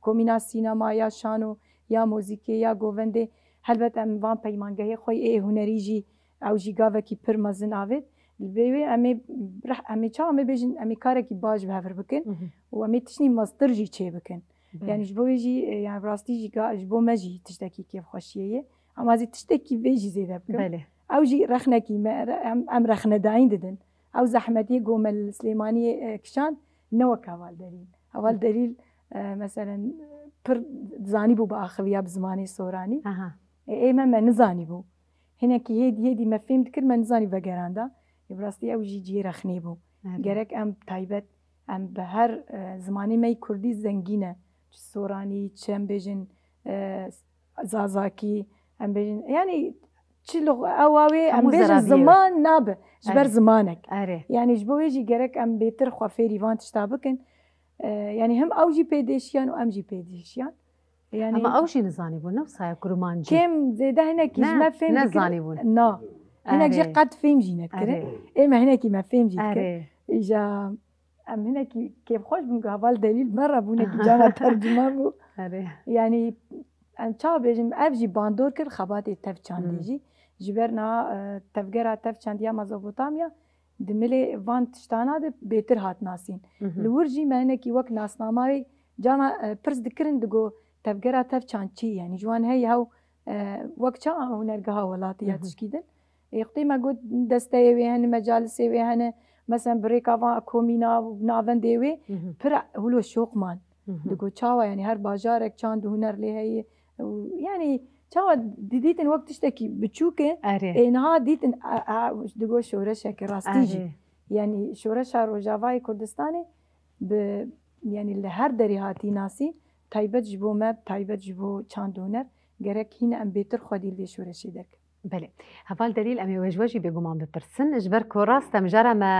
komîna sînema ya şano ya muzîkê ya govendê, helbet em van peymangehê xwe ê hunerî jî ew jî gavekî pir mezin avêt. Li vê wê em ê çawa em ê bêjin em ê karekî baş bi hev bikin û em ê tiştî meztir jî çê bikin. Yani ji bo wê jî yani rastî jî ji bo me jî tiştekî kêfxweşiyê ye. Ama ez ê tiştekî vê jî zêde bikim. Ew jî rexnekî me em rexnedayîn didin. Ew zehmetiyê got me li Silêmaniyê kişand ne wek hevalderîn. Hevalderî meselen pir zanîbû bi axiviya bi zimanê soranî. Ê me nizanîbû. Hinekî hêdî me fêm dikir me nizanî vegeranda. Bi rastî ew jî cihê rexnê bû. Gerek em taybet em bi her zimanê me Kurdî zengîn e. Çi soranî, çi em bêjin zazakî, em bêjin yani çi ew wê em bêjin ziman nabe ji ber zimanek. Yani ji bo wê jî gerek em bêtir xwe fêrî van tişta bikin. Yani hem ew jî pêdêşiyan û em jî pêdêşiyan. Yani ama ew jî nizanîbûn, ne wisa kurmancî. Kêm zêde hinekî ji me fêm nezanîbûn. Na. Hinek jî qet fêm jî nekirin. Ê me hinekî me fêm jî dikin. Îja em hinekî kêfxweş bûn heval delîl me re bûnekî cama tercüman bû. Yani em çawa bêjim ev jî bandor kir xebatê tev çandî jî. Ji ber niha tevgera tev çandiya Mezopotamiya di milê van tiştana de bêtir hat nasîn. Li wir jî me hinekî wek nasnama wê cama pirs dikirin digot tevgera tev çand çi yani ji wan hey hew wek çawa hunergeha welatî ya tişkîdin. Yextê me got desteyê wê hene, mecalisê wê hene, mesela bi rêka van komîna navendê wê pir hûlo şoqman. Digot çawa yani her bajarek çand û huner lê heye. Yani çawa dîtin wek tiştekî biçûk e ê niha dîtin digot şoreşekê rastî jî. Yani şoreşa Rojavayê Kurdistanê bi yani li her derê hatî nasî taybet ji bo me, taybet ji bo çand û huner gerek hîne em bêtir xwedî lê şoreşê derkin. بله هفال دلیل امی وجوجی بگویم بپرسن اجبر کوراست ام جرا ما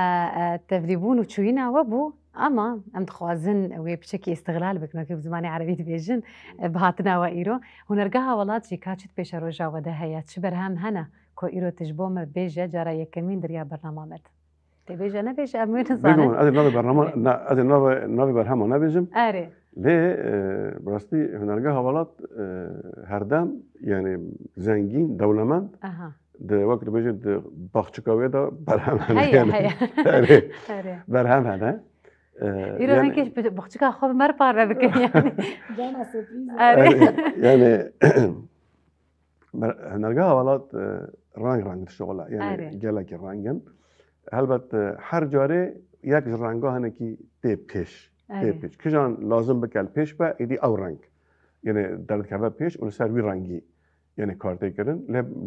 تفریبون و چوینا و بو اما ام تخوازن و بشكل استغلال بكنا في زماني عربي تبيجن بهاتنا وإيرو ونرجعها ولات جي كاتشت بيش روجا وده هي تشبر هم هنا كو إيرو تجبوم بيجا جرا يكمين دريا برنامج تبيجا نبيج أمين صانع هذا نبي برنامج هذا نبي برنامج نبيجم أري ليه برستي هنرجعها ولات هردم يعني زنجين دولمند ده وقت بيجي ده باخشكاوي ده برهم يعني برهم هذا يرو هنكش باخشكا خب مر بار بكن يعني جانا سربريز يعني هنرجعها ولات رانج الشغلة يعني جالك الرانجن هلبت هر جاره یک رنگا هنکی تی پیش کجان لازم بکل پیش با ایدی او رنگ یعنی درد که پیش اون سروی رنگی یعنی کارتی کردن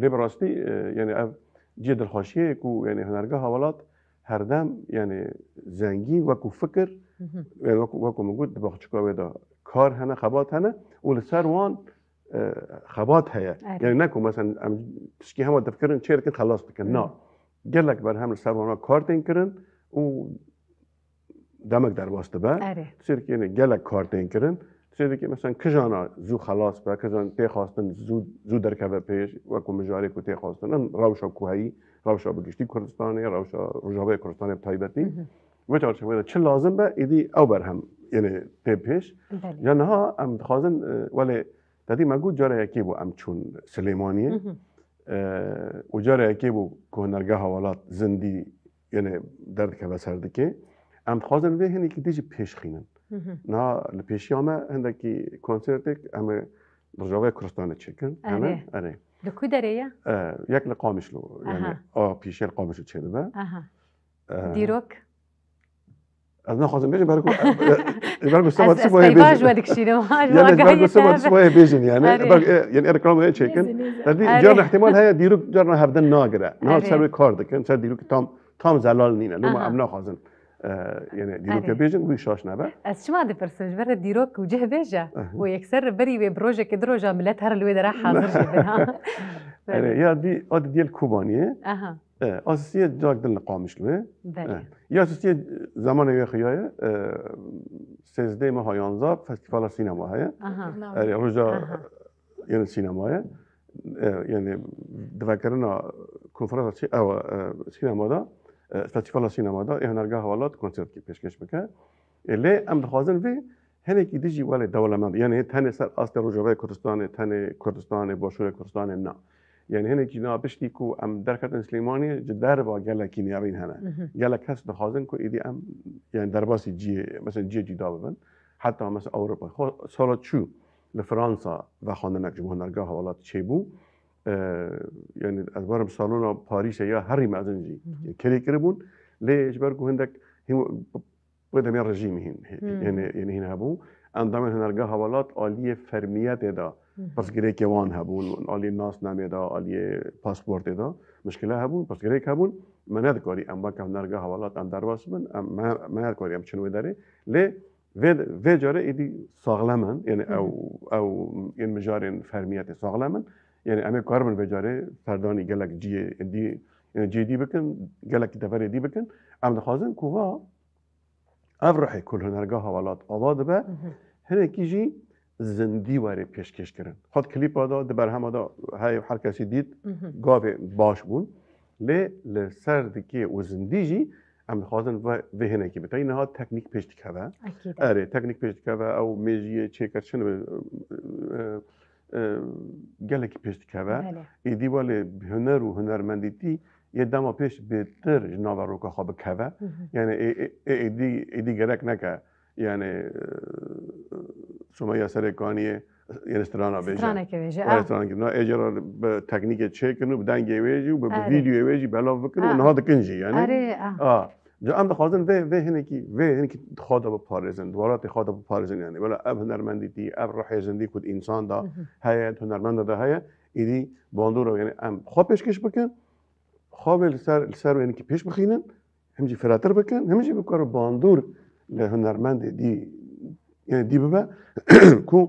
لب راستی یعنی جد الخاشیه کو یعنی هنرگاه حوالات هر دم یعنی زنگی وکو فکر یعنی وکو موجود باخچکا ودا کار هنه خبات هنه اون سر وان خبات هيا يعني نكو مثلا تشكي هم تفكرن شركه خلاص بكن نا قال لك برهم السر کارتین کردن و دمک در واسطه با شرکت یعنی قال لك کارتین کردن چیزی که مثلا کجانا زو خلاص به کجان تی خواستن زو درکبه پیش و کمجاری کو تی خواستن روشا کوهی روشا بگشتی کردستانی روشا رجابه کردستانی تایبتی و چه لازم به ایدی او بر هم یعنی تی پیش یا نه ام خواستن ولی تدی مگو جاره یکی بو ام چون سلیمانیه و جاره یکی بو که هنرگاه حوالات زندی یعنی درد که بسرده که ام خواستن به هنی که دیجی پیش خینن نه لپیشی همه هندکی کنسرتک همه رجاوه کردستان چکن آره لکو داره یک لقامش لو یعنی پیشی لقامش رو چیده به دیروک از نخواستم بیشن برای سبات سبای بیش ودک شیرم یعنی برای سبات سبای بیشن یعنی ارکلام چکن تدی جار احتمال هیا دیروک جار هفدن ناگره نه سر کار دکن سر دیروک تام زلال نینه لو ما ام نخواستن یعنی دیروک بیشن وی شاش نبه از شما دی پرسش برای دیروک وجه بیشه و یک سر بری و بروژه که دروجه ملت هر لوی در حاضر شده یا دی آد دیل کوبانیه اساسیه جاک دل نقامش لوه یا اساسیه زمان یه خیایه 13 ماه 11 فستیوال سینما هست روزا یعنی سینمایه یعنی دفکرنا کنفرانس او سینما دا فستیوال سینما دا هنرگاه حوالات کنسرت کی پیشکش بکنه لی ام دخوازن وی هنی کی دیجی ولی دولمند یعنی تن سر اصل رجوع کردستان تن کردستان باشور کردستان نه یعنی هنی کی نابشتی کو ام درکت سلیمانی جدار با گلکی نیابین هنه گلک هست دخوازن کو ایدی ام یعنی درباسی جی مثلا جی جدا ببن حتی مثلا اروپا سالات شو لفرانسا و خواندنک جمهور هنرگاه حوالات چه بو یعنی از بارم سالونا پاریس یا هری مازنجی کلی کربون لیش برگو هندک هم بده می رژیم یعنی هن هبو اندام هنرگاه حوالات عالی فرمیت دا پس گریک وان هبون عالی ناس نمی دا عالی پاسپورت دا مشکل هبون پس گریک هبون من ندکاری ام باک هنرگاه حوالات ام درواس من من ندکاری ام چنوی داره لی و جاره ایدی ساغلمن یعنی او این مجارن فرمیت ساغلمن یعنی امی کاربن بجاره سردانی گلک جی دی بکن گلک دفره دی بکن ام دخوازن کوها افرحی کل هنرگاه حوالات آباد به هنه کیجی زندی واره پیشکش کرن خود کلیپ آدا دبر هم آدا های هر کسی دید گاوه باش بون لسر که و زندی جی ام دخوازن و هنه کی بتا اینها تکنیک پیشتی که اره تکنیک پیشتی که او میجی چه کرشن گلکی پیشتی که ایدی واله هنر و هنرمندیتی یه دما پیش بهتر جناب رو که خواب که یعنی ایدی گرک نکه یعنی شما یا سرکانیه یعنی استرانا بیشه استرانا که نه اجرا به تکنیک چه کنو به دنگی ویجی و به ویدیو ویجی بلا بکنو و نهاد کنجی یعنی جا ام دخوازن و هنه کی خواده با پارزن دوارات خواده با پارزن یعنی ولی اب هنرمندی اب روح زندگی کد انسان دا هیئت هنرمند دا هیئت ایدی باندور یعنی ام خواب پیشکش بکن خواب سر یعنی که پیش بخینن همچی فراتر بکن همچی بکار باندور هنرمند دی یعنی دی ببه کو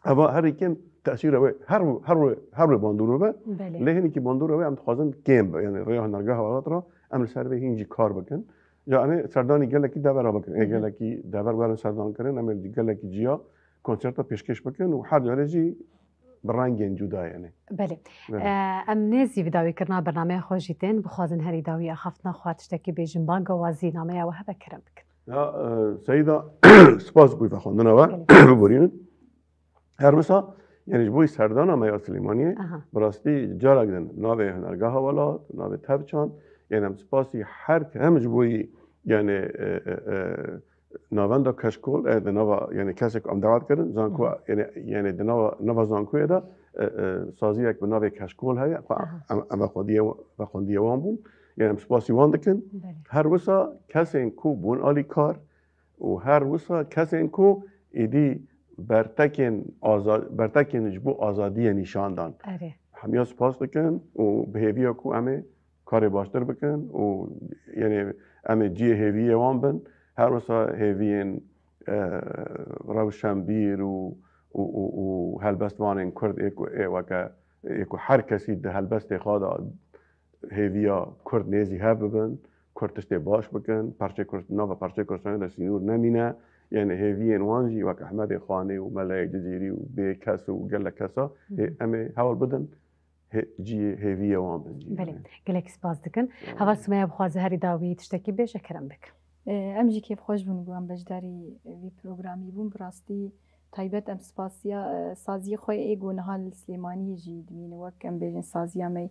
اوا هر یکم تأثیر اوه هر باندور ببه لیهنی که باندور اوه ام دخوازن کم به یعنی روی هنرگاه حوالات را ام سر به هینجی کار بکن یا ام سردانی گلکی داور بکن گلکی داور وارن سردان کردن ام گلکی جیا کنسرت پیشکش بکن و هر جایی برانگین جدا یعنی بله ام نزی بداوی کردن برنامه خوشیتن بخوازن هری داوی اخفتنا خواتشتکی بیجن بانگ وازی نامه و هبه کرم بکن یا سیدا سپاس بوی فخوندن و ببورین هر مسا یعنی بوی سردان آمیا سلیمانیه براستی جارا گدن ناو هنرگاه حوالات ناو تبچان یعنی هم سپاسی هر که همش بوی یعنی ناوند کشکول دنوا یعنی کسی که دعوت کردن زانکو یعنی دنوا زانکوی دا سازی یک به ناو کشکول هست اما خودی وان بون یعنی هم سپاسی وان دکن هر وسا کسی این کو بون آلی کار و هر وسا کسی این کو ایدی برتکن جبو آزادی نشان دان همیا سپاس دکن و به هیویا کو همه کار باشتر بکن و یعنی همه جی هیوی وان بن هر وسا هیوین روشنبیر و هلبستوان کرد ایکو هر کسی ده هلبست خوادا هیویا کرد نیزی ها ببن کردشته باش بکن پرچه کرد نو پرچه کردستانی در سینور نمینه يعني هيفين وانجي وك أحمد خاني وملاي جزيري وبكاس وقال كاسا أمي هاول بدن جي هيفية وان بنجي بله گلک سپاس دکن هوا سمیا بخوازه هری داوی تشتکی بشه کرم بک ام جی کیف خوش بون گوام بجداری وی پروگرامی بون براستی تایبەت ئەم سپاسیە سازی خۆی ئێگۆ نەهال سلێمانیژی دمینە وەک ئەم بێژن سازیامەی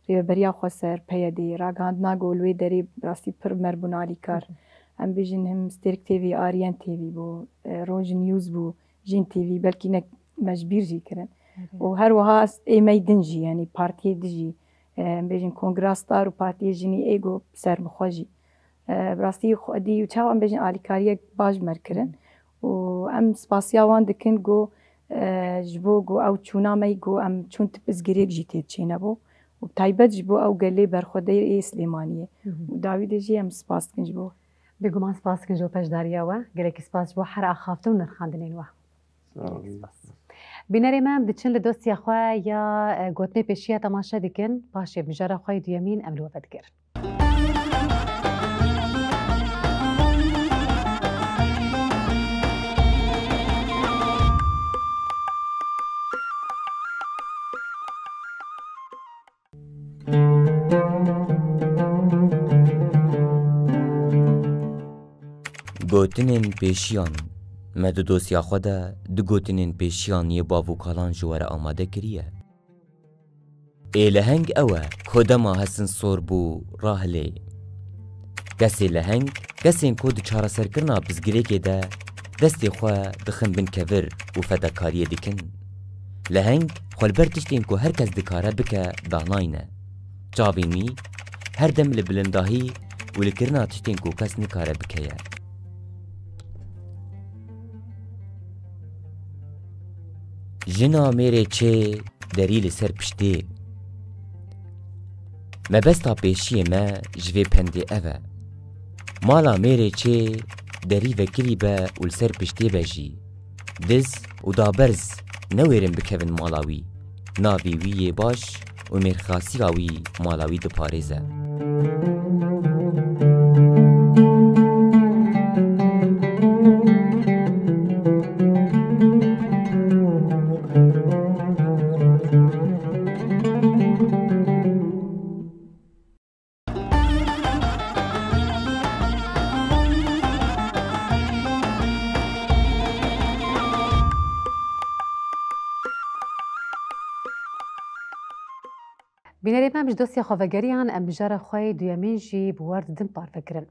ڕێبەریا خۆ سەر پەیەدێ ڕاگەاند ناگۆ لێ دەرێ ڕاستی پڕ مەربووناری کار ئەم بێژن هەم ستێرک تێوی ئاریان تێوی بۆ ڕۆژ نیوز بوو ژین تێوی بەلکی نەک مەژبیرژی کردن و هەروەها ئێمەی دنجی ینی پارتیە دژی ئەم بێژن کۆنگراستار و پارتیە ژنی ئێگۆ سەر بخۆژی براستی خودی و چاو ئەم بێژن ئالیکاریەک باش مەرکردن و ئەم سپاسیاوان دکن گۆ ji bo got ew çûna me got em çûn tipizgirêk jî tê çêne bo û taybet ji bo ew gelê berxwedeyê Slêmaniyê û dawî de jî em spas dikin ji bo بێگومان سپاس دکن جو پەشداریya we gelekî spas ji bo her axaftin û nirxandinên we Bînerê me em diçin li dostiya xwe ya gotinê pêşiya temaşe dikin paşê mijara xwe duyemîn em li we vedigerin گوتنên pêşiyan me di dosya xwe de di gotinên pêşiyan yê bavûkalan ji were amade kiriye. Êleheng ew e ku dema hesin sor bû rahilê. Kesê leheng kesên ku di çareserkirina bizgirêkê de destê xwe dixin bin kevir û fedakariyê dikin. Leheng xwelber tiştên ku herkes dikare bike danayne. Çavên wî her dem li bilindahî û li kirina tiştên ku kes nikare bike ye. Jina mêrê çê derî li ser piştê. Mebesta pêşiyê me ji vê pendê ev e. Mala mêrê çê derî vekirî be û li ser piştê be jî. Diz û daberz newêrin bikevin mala wî. Navê wî yê baş û mêrxasiya wî mala wî diparêze. Bînerê me ji dosya xwevegeriyan em mijara xwe duyemîn jî bi wer didin parvekirin.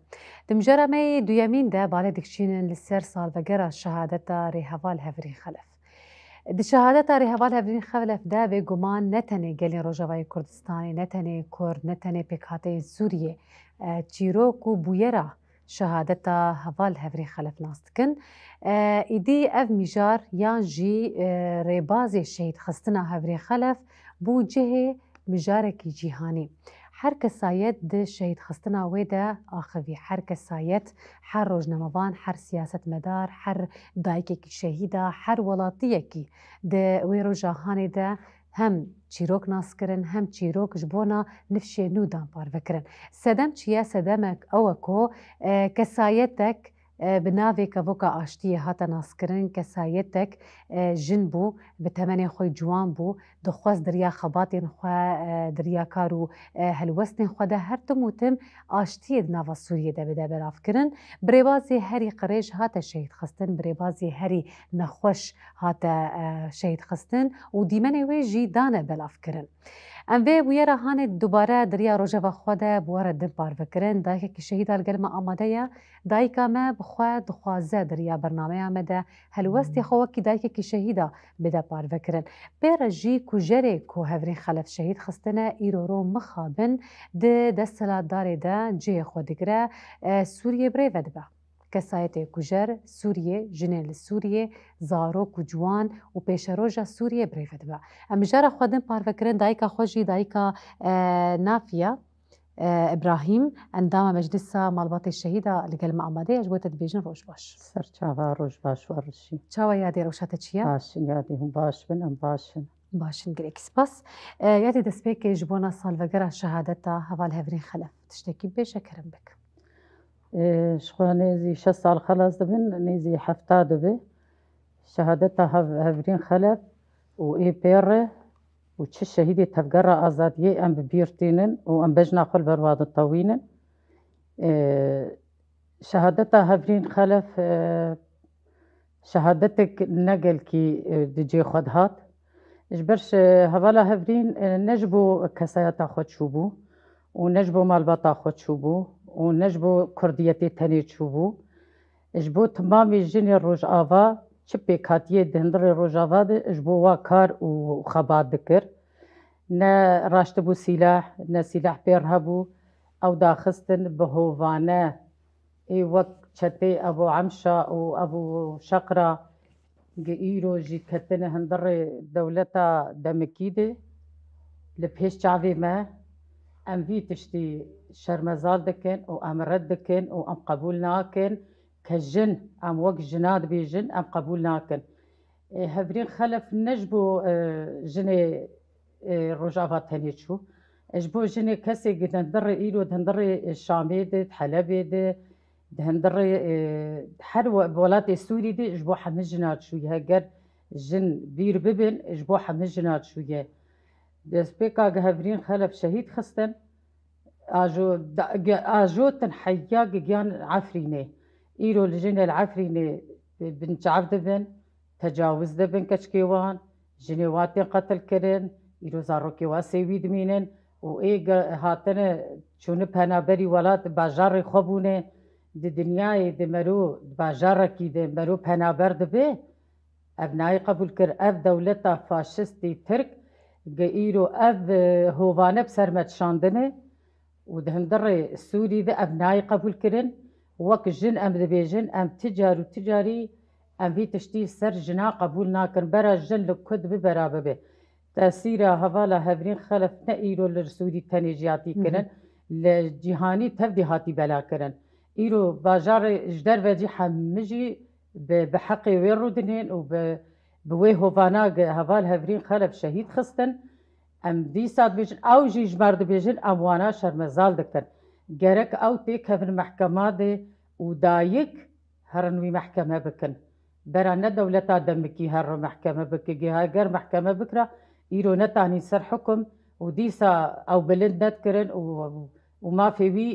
Di mijara me duyemîn de balê dikişînin li ser salvegera şehadeta Rêheval Hevrîn Xelef. Di şehadeta Rêheval Hevrîn Xelef de bêguman ne tenê gelên Rojavayê Kurdistanê, ne tenê Kurd, ne tenê pêkhateyên Sûriyê, çîrok û bûyera şehadeta Heval Hevrîn Xelef nas dikin. Îdî ev mijar yan jî rêbazê şehîdxistina Hevrîn Xelef bû cihê mijarekî cîhanî. Her kesayet di şehîdxistina wê de axivî. Her kesayet, her rojnamevan, her siyasetmedar, her dayikekî şehîda, her welatiyekî di wê rojahanê de hem çîrok naskirin, hem çîrok ji bona nifşê nû dan parvekirin. Sedem çi ye? Sedemek ew e ku kesayetek bi navê kevoka aştiyê hate naskirin, kesayetek jin bû, bi temenê xwe ciwan bû, dixwest diriya xebatên xwe, diryakar û helwestên xwe de her tim û tim aştiyê di nava Sûriyê de bide belavkirin. Birêbazê herî qirêj hate şehîdxistin, birêbazê herî nexweş hate şehîdxistin û dîmenê wê jî dane belavkirin. Em vê bûyera hanê dubare diriya rojeva xwe de bi were din parvekirin. Dayikekî şehîd gel me amade ye. Dayika me bi xwe dixwaze diriya bernameya me de helwestê xwe wekî dayikekî şehîda bide parvekirin. Pêre jî kujerê ku Hevrîn Xelef şehîd xistine îro mixabin di desthilatdarê de cihê xwe digire Sûriyê birêve dibe. Kesayetê kujer Sûriyê, jinên li Sûriyê, zarok û ciwan û pêşeroja Sûriyê birêve dibe. Em mijara xwe din parvekirin dayika xwe jî dayika Nafiya İbrahîm endama meclisa malbatê şehîda li gel me amade ye ji bo te dibêjin roj baş. Serçava roj baş werşî. Çawa yadê rewşa te çi ye? Başin yadê hûn baş bin em başin. Başin girêkî spas. Yadê destpêkê ji bona salvegera şehadeta Heval Hevrîn Xelef tiştekî bêje kerim bik. شخوا نيزي 6 سال خلاص دبن نيزي 7 دبي شهادتها هفرين خلف وإي بيره وتش شهيدي تفقرة آزادية أم ببيرتينن وأم بجنا خل برواد الطوينن شهادتها هفرين خلف شهادتك نقل كي دجي خدهات جبرش هوالا هفرين نجبو كساياتا خود شوبو ونجبو مالباتا خود شوبو ونجبو كرديتي تاني شوبو جبو تمامي جيني روج آفا چپی کاتیه دهندر روجاوا ده جبو وا کار و خبات دکر نه راشت بو سلاح نه سلاح پیر هبو او داخستن بهوانه ای وقت چته ابو عمشا و ابو شقرا گئیرو جی کتن هندر دولتا دمکی ده لپیش چاوی ما ام وی تشتی شرمزال دکن و ام رد دکن و ام قبول ناکن كجن ام وق جناد بيجن ام قبول ناكن هفرين خلف نجبو جني رجافات تانيتشو اجبو جني كسي قد هندر ايلو دهندر الشامي دي حلبي دي دهندر حر بولات السوري دي اجبو حمز جناد شوية هجر جن بير ببن اجبو حمز جناد شوية دسبيكا هفرين خلف شهيد خستن اجو تنحيا جيان عفريني إيرو لجنة العفريني بنت عبد بن تجاوز دبن كشكيوان جنواتين قتل كرن إيرو زاروكي واسيوي دمينن وإيق هاتن شون بهنابري ولات باجار خبونه دي دنياي دي مرو باجاركي دي مرو بهنابر دبي أبنائي قبول كر أف دولتا فاشستي ترك إيرو أف هوفانه بسرمت شاندنه ودهندر السوري دي أبنائي قبول كرن وك جن ام دبيجن ام تجاري ام في تشتي سر جنا قبول ناكن برا جن لكد ببرابه به تأثير هوالا هفرين خلف نئيرو لرسولي تنجياتي كرن لجهاني تفدي هاتي بلا كرن إيرو باجار جدر وجي حمجي بحقي ويرو دنين وبوي هوفانا هوال هفرين خلف شهيد خستن ام دي ساد بيجن او جي جمارد بيجن ام وانا شرمزال دكتن جرك أو تيك هفن محكمة دي ودايك هرنوي محكمة بكن برانا دولتا دمكي هر محكمة بك جهة غير محكمة بكرة إيرو نتاني سر حكم وديسا أو بلند نتكرن وما في بي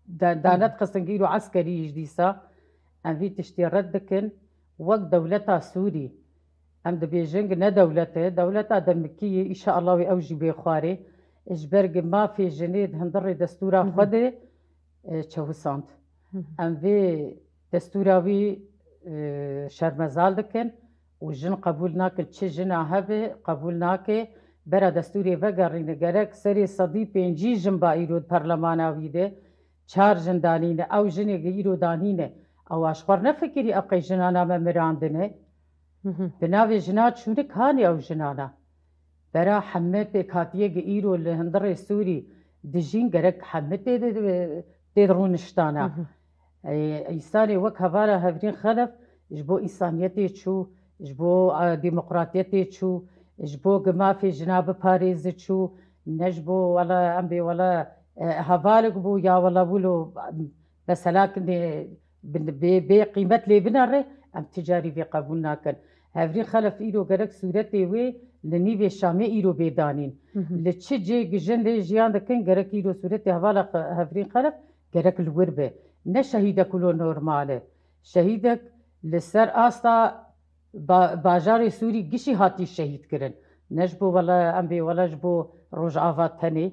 دانت قصن إيرو عسكري جديسا أم في تشتي ردكن وقت دولتا سوري أم دبيجنج دولتا دمكية إن شاء الله وأوجي بيخواري اجبرگ ما في جنيد هندر دستورا خده چوساند ام في دستورا وی شرمزال دکن و جن قبول ناکن چه جنا هبه قبول ناکه برا دستوری وگرین گرک سری صدی پنجی جن با ایرود پرلمانا ویده 4 جن دانینه او جنی ایرو دانینه او اشخور نفکری اقی جنانا مراندنه بناوی جنا چونه کانی او جنانا برا حمد كاتيه إيرو لهندر السوري دجين جرك حمد تدرون شتانا إنساني وك هفالا هفرين خلف جبو إنسانيتي شو جبو ديمقراطيتي شو جبو ما في جناب باريس شو نجبو ولا أمبي ولا هفالك بو يا ولا بولو بس لكن بقيمة لي بناره أم تجاري في قبولنا كان هفرين خلف إيرو جرك سورتي وي لنيفي الشامي إيرو بيدانين لتشجي جن لي جيان دكين جرك إيرو سورتي هفالا هفرين خلف جرك الوربة نشهيدة كله نورماله شهيدك لسر آستا باجار سوري جشي هاتي شهيد كرن نجبو ولا أمبي ولا جبو رجعات تاني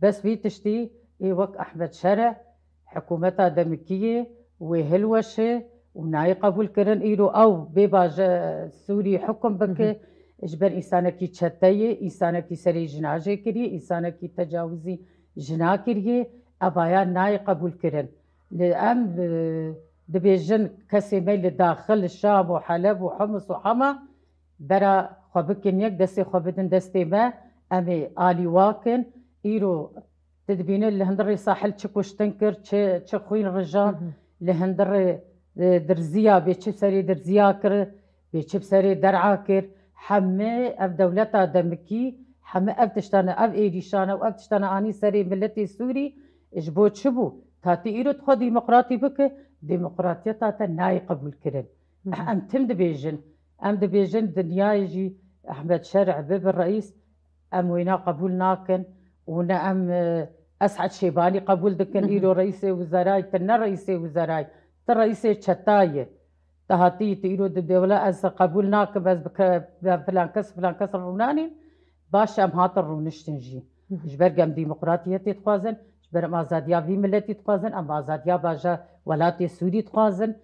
بس في تشتي إيه وك أحمد شرع حكومتها دمكية وهلوشة وناي قبول كرن إيرو أو بباجا سوري حكم بك اجبر إنسانك تشتيه إنسانك سري جناجة كريه إنسانك تجاوزي جنا كريه أبايا ناي قبول كرن لأم دبيجن كسي ميل داخل الشام وحلب وحمص وحما برا خبكن يك دستي خبدن دستي ما أمي آلي واكن إيرو تدبين لهندر ساحل تشكوش تنكر تشخوين رجال لهندر درزيا بيتشب سري درزيا كر بيتشب سري درعا كر حمي أف دولتا دمكي حمي أف تشتانا أف إيريشانا وأف تشتانا آني سري ملتي سوري إجبو تشبو تاتي إيرو تخو ديمقراطي بك ديمقراطية تاتا ناي قبول كرن أم تم دبيجن أم دبيجن دنيا يجي أحمد شرع باب الرئيس أم وينا قبول ناكن ونا أم أسعد شيباني قبول دكن إيرو رئيس وزراء تنا رئيس وزراء ترئيس شتاية تهاتي تيرو الدولة أز قبول ناكن بس فلان كس الروناني باش أم هات الرونشتنجي جبر أم ديمقراطية تتخوازن جبر أم آزادية في ملتي تخوازن أم آزادية باجا ولاتي سوري تخوازن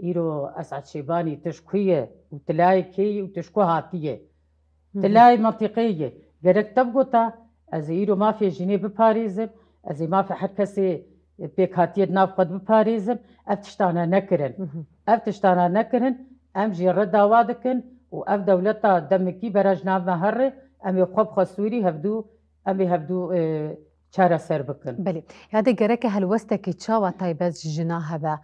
إيرو أسعد شيباني تشكوية وتلاقي كي وتشكو هاتية تلاقي منطقية جرك تبغوتا از إيرو ما في جنيه بباريزم از ما في حد كسي بيك هاتية ناف قد بباريزم أفتشتانا نكرن أم جي رد وادكن وأف دولتا دمكي برجنا مهرة أم يخب خسوري هفدو چارە سەر بکەن بەێ یادە گەرەکە هەلوەستێکی چاوە تایبەت ژنا هەبە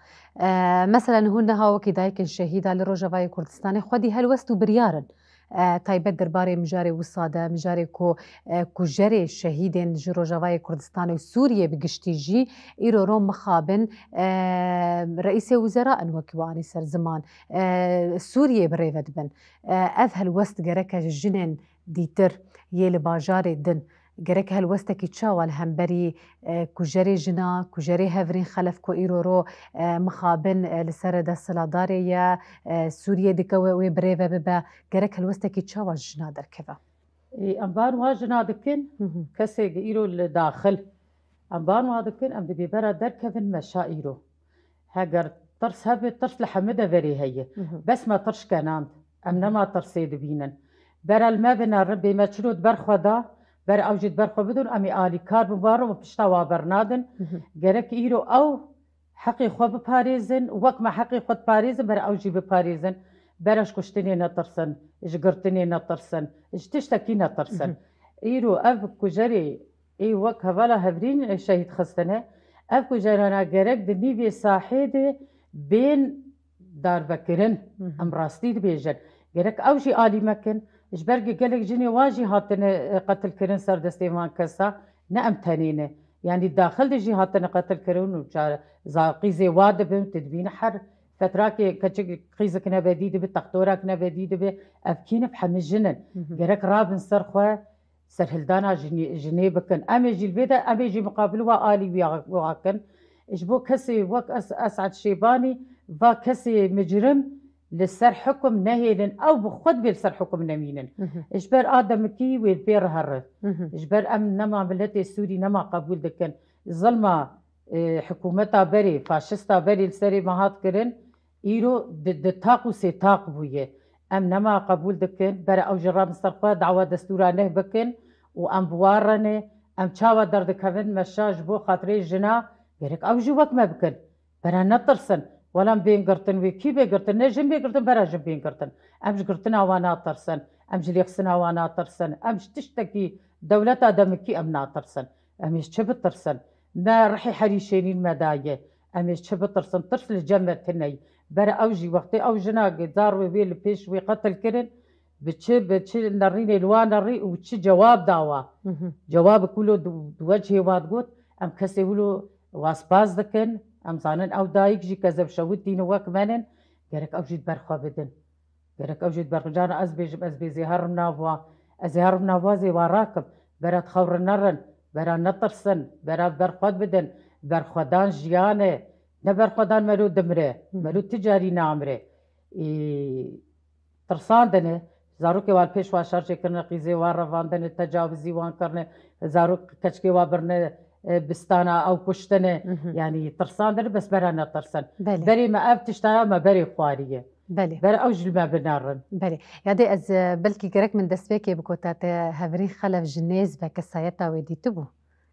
مەسەلەن هون هاوەکی دایکن شەهیدا لە ڕۆژەوای کوردستانی خودی هەلوەست و بریارن تایبەت دەربارەی مژارێ وسادە مژارێ کوژەرێ شەهیدێن ji ڕۆژەوای کوردستان و سووریە بگشتیژی ئیرۆ مخابن ڕئیسێ وزەراءن وەکیوانی سەر زمان سووریێ بڕێوەت بن ئەف هەلوەست گەرەکە ژنێن دیتر یێ لە باژارێ دن گەرەک هەلوەستێکی چاوە لە هەمبەری کوژەرێ ژنا کوژەرێ هەڤرین خەلەف کۆ ئیرۆرۆ مخابن لەسەر دەسەڵاتدارێیە سووریە دکەوە وێ برێڤە ببە گەرەک هەلوەستێکی چاوە ژنا دەرکەوە ئەمبار وا ژنا دکن کەسێک ئیرۆ لە داخل ئەمبار وا دکن ئەم دەبێ بەرە دەرکەون مەشا ئیرۆ هەگەر ترس هەبێت ترس لە حەمە دەڤەرێ هەیە بەسمە ترشکەناند ئەم نەما ترسێ دەبینن بەرە المە بنەڕە بێمە چرۆت بەرخۆدا بر اوجد برخو بدون امی آلی کار ببارو و پشتا وابرنادن گرک ایرو او حقی خو بپاریزن وک ما حقی خود پاریزن بر اوجی بپاریزن برش کشتنی نترسن اجگرتنی نترسن اجتشتکی نترسن ایرو اف کجری ای وک هوالا هفرین شهید خستنه اف کجرانا گرک دنیوی ساحید بین دار بکرن ام راستی بیجن گرک اوجی آلی مکن جبرگی گلک جنی واجی هاتن قتل کرن سر دستیوان کسا نه امتنینه یعنی داخل دی هاتن قتل کرن و قیزه واد بهم تدبین حر فتره که کچک قیزه کنه بدیده به تختوره کنه بدیده به افکین بحمل جنن گرک رابن سر خواه سر هلدانا جنی بکن امی جیل بیده امی جی مقابل و آلی واکن اجبو کسی وک اسعد شیبانی و کسی مجرم لسر حكم نهيلن او بخد بالسر حكم نمينن اجبر ادم كي ويبير هر اجبر ام نما ملتي السوري نما قبول دكن ظلمه حكومتها بري فاشستا بري السري مهات كرن ايرو ضد تاقو سي تاق بويه ام نما قبول دكن بر او جرام سرقه دعوه دستورا نه بكن وام بوارنه ام چاوا درد كفن مشاج بو خاطري جنا غيرك او جوك ما بكن برا نطرسن ولم بين قرطن وكي بقرطن نجم بقرطن براجم بين قرطن امش قرطنا وانا طرسن امش ليخسنا وانا طرسن امش تشتكي دولتها دمكي ام ناطرسن امش شبت طرسن ما رحي حريشين المدايه امش شبت طرسن طرس الجمع تني برا اوجي وقتي او جناق دار وبيل بيش وقتل كرن بتشي نريني الوان الري وتشي جواب دعوه جواب كله وجهي واد قلت ام كسي ولو واسباز دكن ام زانن او دايك جي كذب شوت دين وك منن غيرك او جيت برخوا بدن غيرك او جيت برخجان از بيزي هرمنا زي وراكب برات خور نرن برا نطرسن برا برخواد بدن برخودان جيانه نبرخودان مرو دمره مرو تجاري نامره ترسان دنه زاروك وال پیش واشار کرنے قیزه وار رواندن تجاوزی وان کرنے زاروك کچکی وابرنے بستانا او کشتنه يعني ترسان در بس برانا ترسن بري ما ابتشتايا ما بري خواريه بري اوجل ما بنارن بري يادي از بلكي قرك من دسبيكي بكوتات هفرين خلف جنيز بكسايتا وديتبو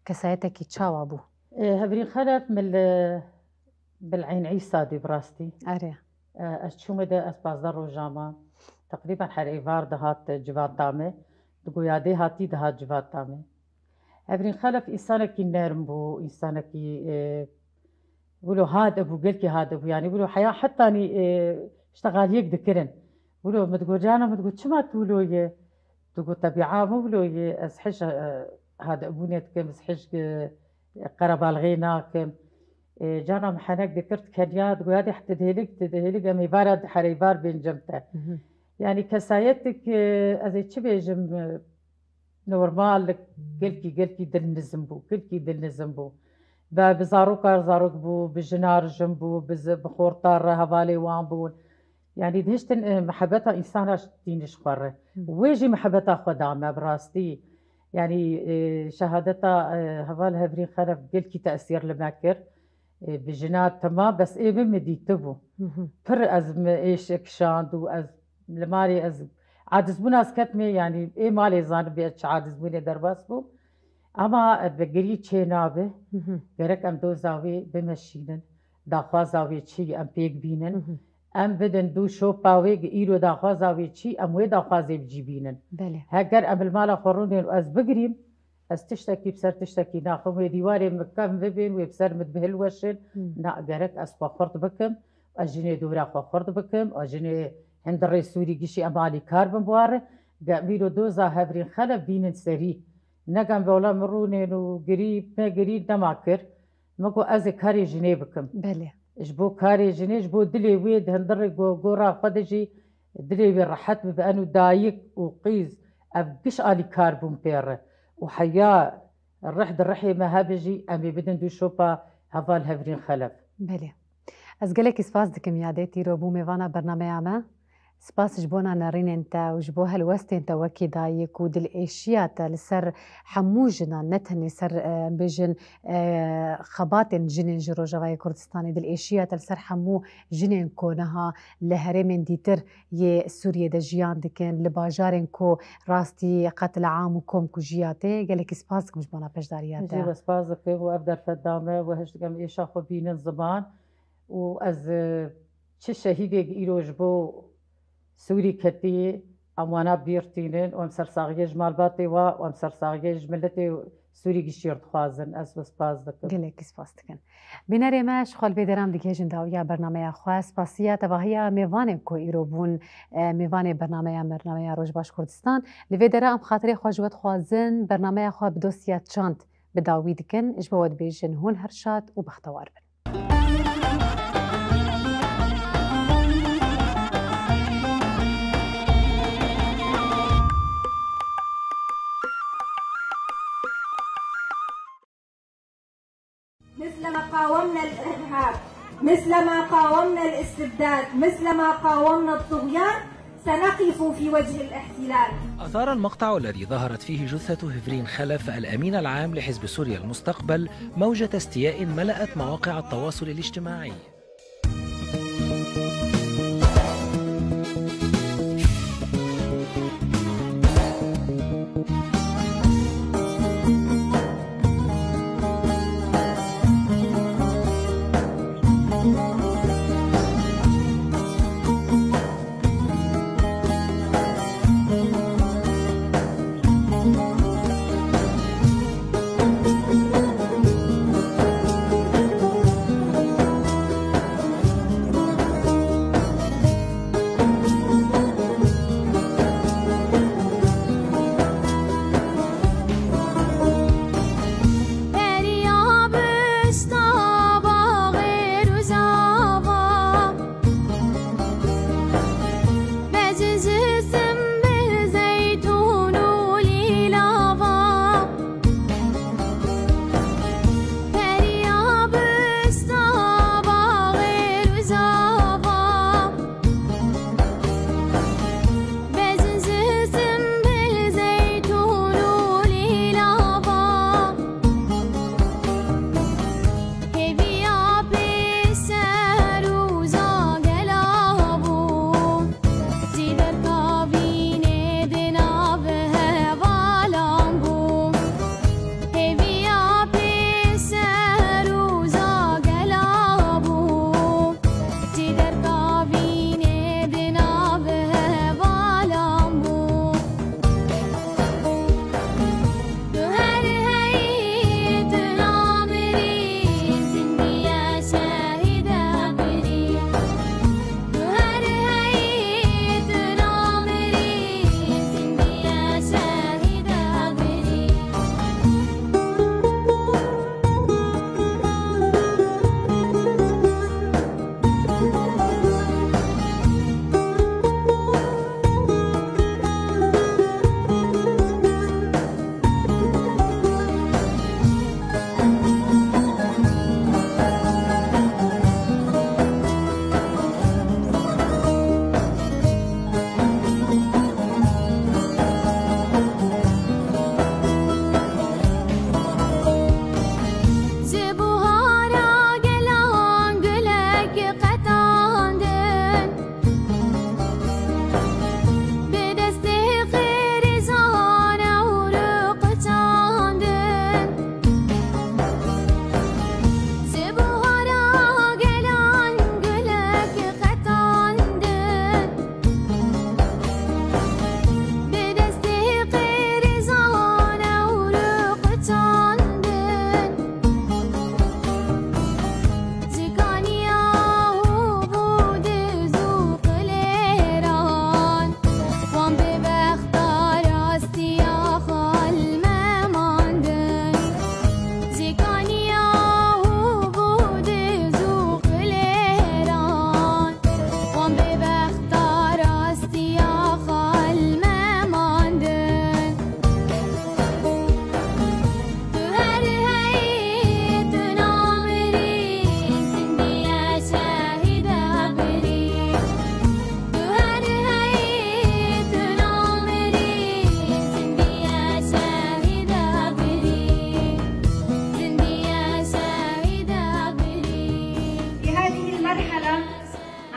كسايتا كي تشاوابو هفرين خلف من بالعين عيسى دي براستي اريا اشومه ده اسبازدار وجاما تقريبا حريفار دهات جوات تامه دقويادي هاتي دهات جوات تامه هفرين خلف إنسانك نرم بو إنسانك بقولو هاد أبو قلكي هاد أبو يعني بقولو حياة حتى أني اشتغال يك ذكرن بقولو متقول جانا متقول شما تقولو يه تقول طبيعة مو بقولو يه أسحش هاد أبوني تكم أسحش قرب الغينا كم جانا محنك ذكرت كنيات وهذه حتى تدهلك أمي بارد حريبار بين جمته يعني كسايتك أزي تشبيجم نورمال قلكي دل نزمبو بزاروك بو بجنار جنبو بخور طار هفالي وامبون يعني دهشتن محبتها إنسانة دينش قرر ويجي محبتها خدامة براستي يعني شهادتها هفال هفرين خلف قلكي تأثير لماكر بجنات تمام بس إيه بمدي تبو فر أز إيش إكشاند وأز لمالي أز عادز بونا أسكتمي يعني إيه مالي زان بيتش عادز بوني درباس بو أما بقري تشينابه برك أم دو زاوي بمشينن داخوا زاوي تشي أم بيك بينن أم بدن دو شو باوي إيرو داخوا زاوي تشي أم وي داخوا زي بجيبينن هكر أم المالا خورونين وأز بقريم أز تشتكي بسر تشتكي ناخم ديواري مكام ببين ويبسر مدبهل وشن نا قرك أس خورد بكم أجني دورا خورد بكم أجني هند الرئيسوري جيشي أمالي كاربن بواره قاميرو دوزا هبرين خلف بينن سري نقام بولا مرونين وقريب ما قريب نماكر مكو أزي كاري جني بكم بله جبو كاري جني جبو دلي ويد هندر قورا خدجي دلي بالرحت بأنو دايق وقيز أبقش آلي كاربون بيره وحيا الرحد الرحي ما هبجي أمي بدن دو شوبا هفال هبرين خلف بله از گلک سپاس دکم یادتی رو بو میوانا برنامه عمه سپاس جبونا نارين انت وجبو هالوست انت وكي دايك ودل ايشيات لسر حموجنا نتهني سر بجن خباتن جنين جرو جواي كردستاني دل ايشيات لسر حمو جنين كونها لهرمين ديتر ي سوريا دجيان دكن لباجارن كو راستي قتل عام وكم كوجياتي قالك سباسكم جبونا بجداريات جيب سباسك وابدر فدامه وهشتكم ايشا خو بين الزمان واز چه شهيدك ايروج بو سوري كتي اموانا بيرتينن وام سرساغي جمال باتي وام سرساغي جملتي سوري گشيرت خوازن اس سپاس دكم قالك سپاس دكن بناري ما شغل بدرام ديك جنداويا برنامه خاص سپاسيات وهي ميوان كو ايروبون ميوان برنامه روج باش كردستان لفيدرام خاطري خوجوت خوازن برنامه خو بدوسيا چانت بداوي دكن اجبوت بيجن هون هرشات وبختوار مثلما قاومنا الإرهاب، مثلما قاومنا الاستبداد، مثلما قاومنا الطغيان، سنقف في وجه الاحتلال. أثار المقطع الذي ظهرت فيه جثة هفرين خلف الأمين العام لحزب سوريا المستقبل موجة استياء ملأت مواقع التواصل الاجتماعي.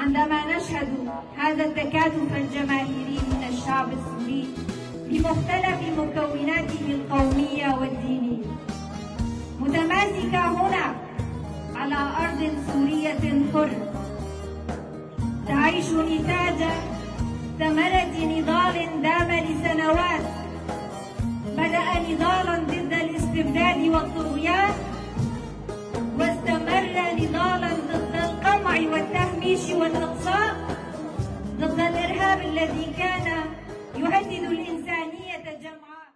عندما نشهد هذا التكاتف الجماهيري من الشعب السوري بمختلف مكوناته القومية والدينية، متماسكة هنا على أرض سورية حرة تعيش نتاج ثمرة نضال دام لسنوات، بدأ نضالا ضد الاستبداد والطغيان، واستمر نضالا ضد القمع والتهميش والإقصاء، ضد الإرهاب الذي كان يهدد الإنسانية جمعاء.